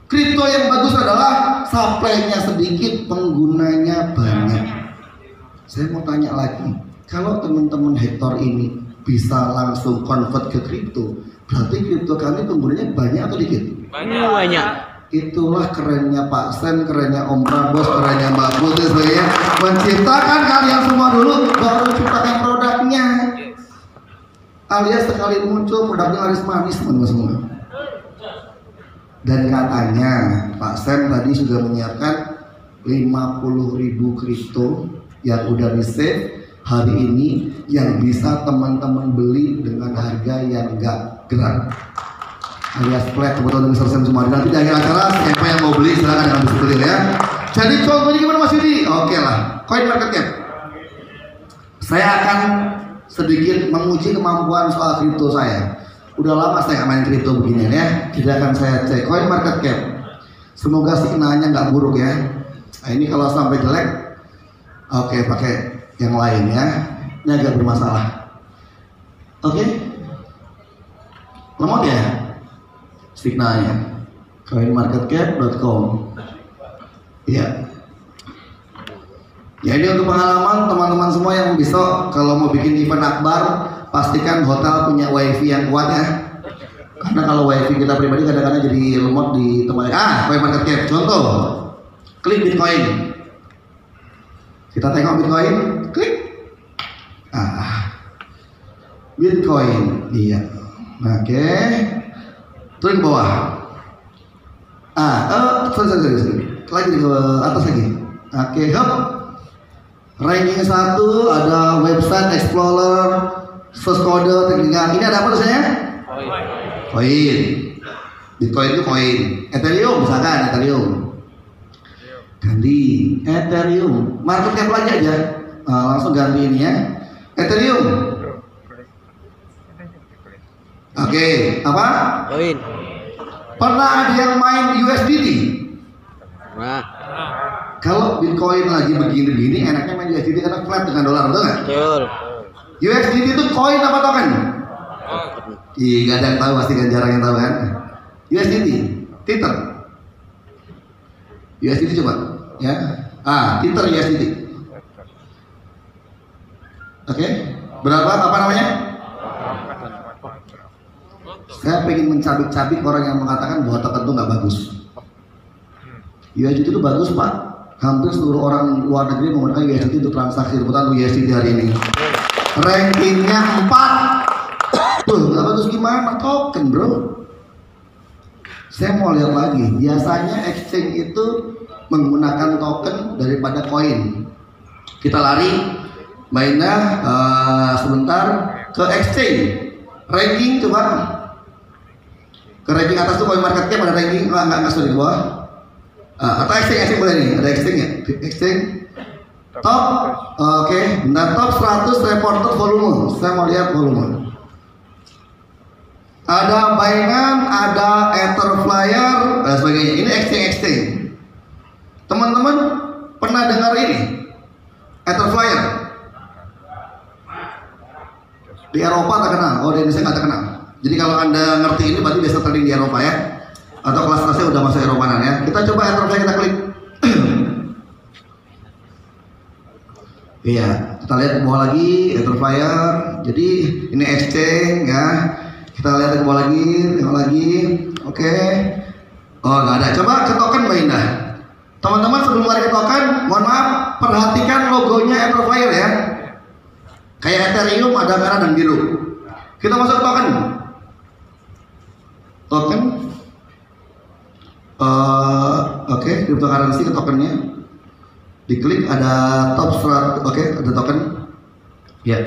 Kripto yang bagus adalah supply-nya sedikit, penggunanya banyak. Saya mau tanya lagi, kalau teman-teman Hektor ini bisa langsung convert ke kripto, berarti kripto kami penggunanya banyak atau dikit? Banyak. Itulah kerennya Pak Sen, kerennya Om Prabos, kerennya Mbak Putri sebagainya. Menciptakan kalian semua dulu, baru ciptakan produknya. Alias sekali muncul produknya laris manis teman-teman semua. Dan katanya Pak Sam tadi sudah menyiapkan 50.000 kripto yang udah di-save hari ini yang bisa teman-teman beli dengan harga yang enggak gerak alias flat. Kebetulan Mr. Sam semua nanti di akhir acara siapa yang mau beli silahkan dengan bisa beli ya. Jadi contohnya gimana Mas Yudi? Oke lah, Coin Market Cap. Saya akan sedikit menguji kemampuan soal kripto saya. Udah lama saya nggak main kripto beginian ya. Tidak akan saya cek Coin Market Cap. Semoga signalnya nggak buruk ya. Nah, ini kalau sampai jelek, oke pakai yang lain ya. Ini agak bermasalah. Oke, lemot ya signalnya. Coinmarketcap.com. Ya. Ya ini untuk pengalaman teman-teman semua yang besok kalau mau bikin event akbar, pastikan hotel punya wifi yang kuat ya. Karena kalau wifi kita pribadi kadang-kadang jadi lemot di tempat. Coin Market Cap. Contoh, klik Bitcoin. Kita tengok Bitcoin, klik. Bitcoin, iya. Oke. Turun ke bawah. Sorry. Lagi ke atas lagi. Oke, hop. Ranking 1 ada website explorer, source code, teknik. Ini ada apa tulisannya? Koin. Bitcoin itu koin. Ethereum misalkan, Ethereum. Ganti Ethereum. Market cap lagi aja. Langsung ganti ini ya. Ethereum. Oke, apa? Koin. Pernah ada yang main USDT? Nah, Kalau Bitcoin lagi begini-begini, enaknya main USDT karena flat dengan dolar, betul nggak? betul. USDT itu koin apa token? Gak ada yang tahu, pasti kan jarang yang tahu kan? USDT, Tether. USDT coba, ya. Tether USDT. Oke, berapa? Apa namanya? Saya pengen mencabik-cabik orang yang mengatakan bahwa token itu nggak bagus. USDT itu bagus Pak. Hampir seluruh orang luar negeri menggunakan USDT untuk transaksi. Rebutan USDT hari ini. Rankingnya 4. Tuh, nggak bagus gimana? Token bro. Saya mau lihat lagi. Biasanya exchange itu menggunakan token daripada koin. Kita lari, mainnya sebentar ke exchange. Ranking coba. Ke ranking atas tuh Coin Market Cap ada ranking, nggak sorry di bawah. Atau exchange boleh nih, ada exchange ya? Exchange top, oke. Nah top 100 reported volume. Saya mau lihat volume. Ada Binance, ada Etherflyer, dan sebagainya. Ini exchange. Teman-teman pernah dengar ini? Etherflyer? Di Eropa terkenal, di Indonesia nggak terkenal. Jadi kalau Anda ngerti ini berarti biasa trading di Eropa ya. Atau kelas-kelasnya udah masuk Eropanan ya. Kita coba Etherflyer, kita klik. Iya, kita lihat ke bawah lagi Etherflyer. Jadi ini exchange ya. Kita lihat ke bawah lagi, tengok lagi. Oke. Oh, nggak ada. Coba ke token Mbak Indah. Teman-teman sebelum lari ke token, mohon maaf, perhatikan logonya Etherflyer ya. Kayak Ethereum ada merah dan biru. Kita masuk ke token. Oke, cryptocurrency ke tokennya. Diklik ada top 100, oke, ada token. Ya.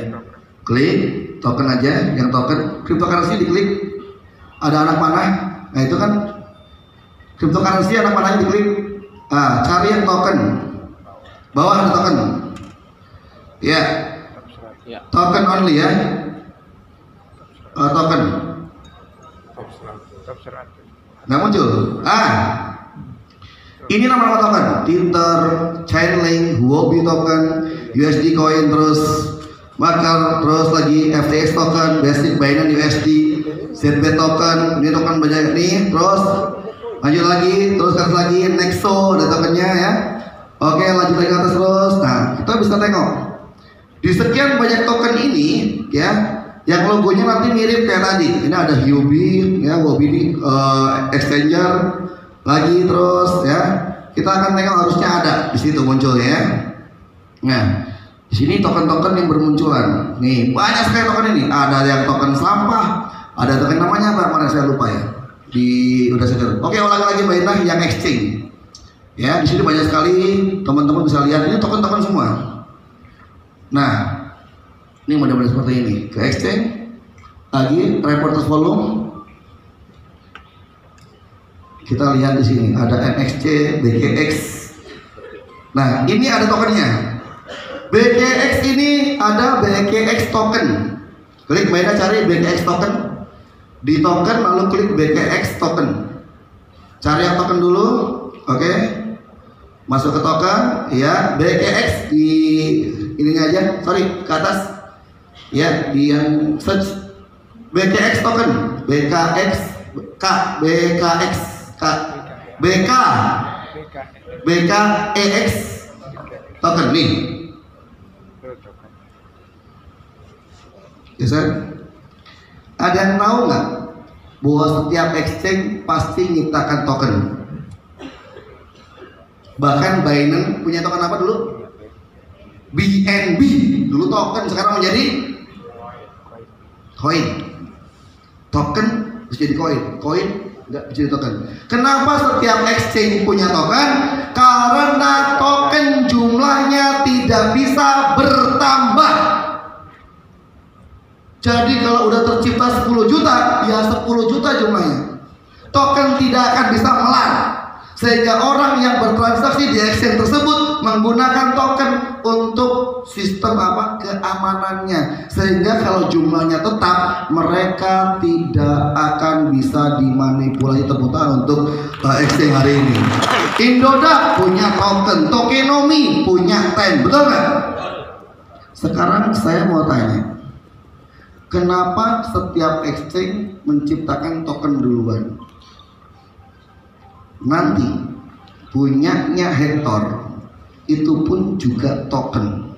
Klik token aja, yang token cryptocurrency diklik. Ada anak panah. Nah, itu kan cryptocurrency anak panahnya diklik. Cari yang token. Bawah ada token. Ya. Token only ya. Token. Nggak muncul. Ini nama token. Tether, Chainlink, Huobi token, USD coin, terus Maker, terus lagi FTX token, Basic Binance USD, ZB token. Ini token banyak nih. Terus lanjut lagi, terus ke atas lagi Nexo ada tokennya ya. Oke, lanjut lagi ke atas terus. Nah, kita bisa tengok di sekian banyak token ini ya, yang logonya nanti mirip kayak tadi. Ini ada Huobi ya, Huobi ini exchanger lagi terus ya. Kita akan tengok harusnya ada di situ muncul ya. Nah, di sini token-token yang bermunculan. Nih, banyak sekali token ini. Ada yang token sampah, ada token namanya apa? Kemarin saya lupa ya. udah saya. Oke, ulangi lagi Mbak Indah yang exchange. Ya, di sini banyak sekali teman-teman bisa lihat ini token-token semua. Nah, ini model-model seperti ini. Ke exchange lagi reporters volume. Kita lihat di sini ada MXC, BKX. Nah, ini ada tokennya. BKX ini ada BKX token. Klik Mbak Indah cari BKX token. Di token lalu klik BKX token. Cari yang token dulu. Oke. Masuk ke token, ya BKX di ininya aja, sorry ke atas, ya di yang search BKX token, BKX K, BKX K, BK, BKEX token nih, ya sir. Ada yang tahu nggak bahwa setiap exchange pasti nyiptakan token? Bahkan Binance punya token apa dulu? BNB dulu token, sekarang menjadi koin. Token bisa jadi koin, koin nggak bisa jadi token. Kenapa setiap exchange punya token? Karena token jumlahnya tidak bisa bertambah. Jadi kalau udah tercipta 10 juta, ya 10 juta jumlahnya. Token tidak akan bisa melar. Sehingga orang yang bertransaksi di exchange tersebut menggunakan token untuk sistem apa? Keamanannya. Sehingga kalau jumlahnya tetap, mereka tidak akan bisa dimanipulasi. Tepuk tangan untuk exchange hari ini. Indodax punya token, Tokenomics punya TEN, betul nggak? Sekarang saya mau tanya, kenapa setiap exchange menciptakan token duluan? Nanti punyanya Hector itu pun juga token.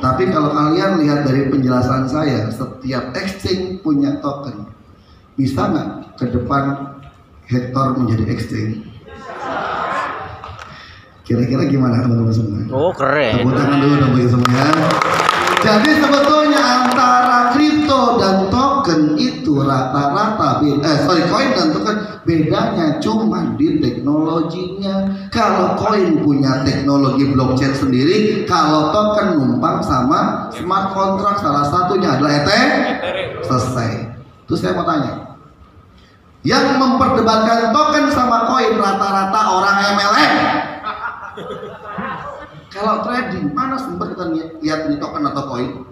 Tapi kalau kalian lihat dari penjelasan saya, setiap exchange punya token. Bisa nggak ke depan Hector menjadi exchange? Kira-kira gimana teman-teman semua? Oh keren. Tepuk tangan dulu dong semuanya. Jadi sebetulnya antara kripto dan token itu rata-rata koin dan token bedanya cuma di teknologinya. Kalau koin punya teknologi blockchain sendiri, kalau token numpang sama smart contract, salah satunya adalah Ethereum. Selesai. Terus saya mau tanya, yang memperdebatkan token sama koin rata-rata orang MLM. Kalau trading, mana sumber kita lihat di token atau koin?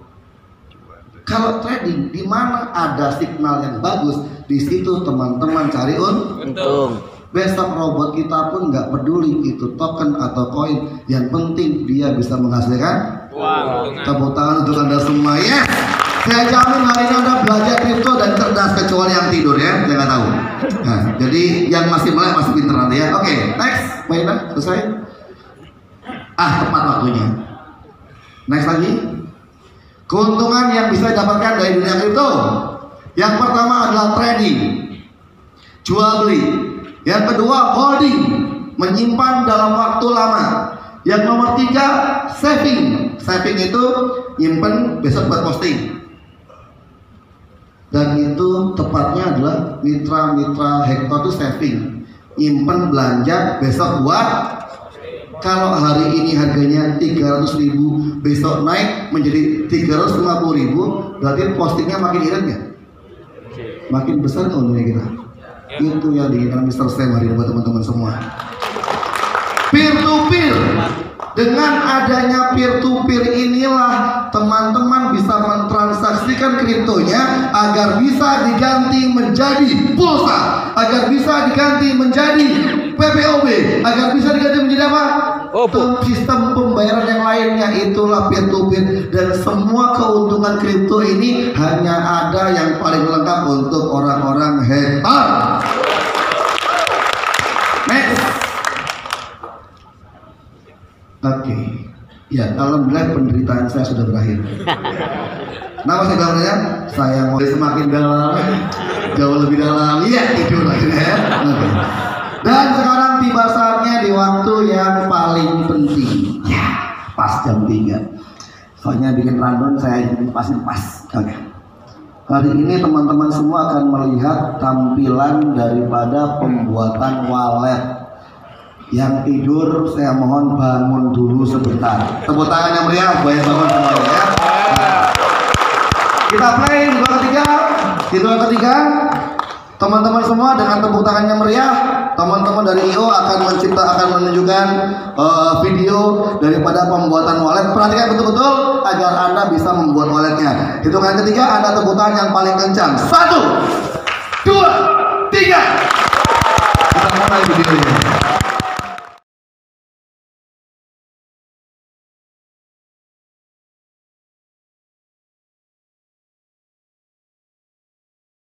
Kalau trading, di mana ada signal yang bagus, di situ teman-teman cari untung. Besok robot kita pun nggak peduli itu token atau koin, yang penting dia bisa menghasilkan. Tepuk tangan untuk Anda semua ya. Saya jamin hari ini Anda belajar kripto dan cerdas, kecuali yang tidur ya, saya nggak tahu. Nah, jadi yang masih melek masih pinter nanti ya. Oke, next, baiklah selesai. Tepat waktunya. Next lagi. Keuntungan yang bisa didapatkan dari dunia kripto. Yang pertama adalah trading, jual beli. Yang kedua holding, menyimpan dalam waktu lama. Yang nomor 3 saving. Saving itu nyimpen besok buat posting. Dan itu tepatnya adalah mitra-mitra Hector itu saving, nyimpen belanja besok buat. Kalau hari ini harganya 300.000, besok naik menjadi 350.000, berarti postingnya makin irit ya? Makin besar keuntungannya kita. Itu yang diinginkan Mr. Sam hari ini buat teman-teman semua. Peer to peer. Dengan adanya peer to peer inilah teman-teman bisa mentransaksikan kriptonya agar bisa diganti menjadi pulsa, agar bisa diganti menjadi PPOB, agar bisa diganti menjadi apa? Sistem pembayaran yang lainnya. Itulah peer to peer. Dan semua keuntungan kripto ini hanya ada yang paling lengkap untuk orang-orang hebat. Next. Oke. Ya, alhamdulillah penderitaan saya sudah berakhir. Kenapa saya bilangnya? Saya mau semakin dalam, jauh lebih dalam. Iya, tidur akhirnya ya. Dan sekarang tiba saatnya di waktu yang paling penting. Ya, pas jam 3. Soalnya bikin rundown saya ingin pasin pas. Oke. Hari ini teman-teman semua akan melihat tampilan daripada pembuatan walet. Yang tidur saya mohon bangun dulu sebentar. Tepuk tangan yang meriah buat yang bangun semuanya ya. Kita play di dua ketiga. Teman-teman semua dengan tepuk tangan yang meriah, teman-teman dari IO akan menunjukkan video daripada pembuatan wallet. Perhatikan betul-betul agar Anda bisa membuat walletnya. Hitungan ketiga, Anda tepuk tangan yang paling kencang. 1, 2, 3. Kita mulai videonya.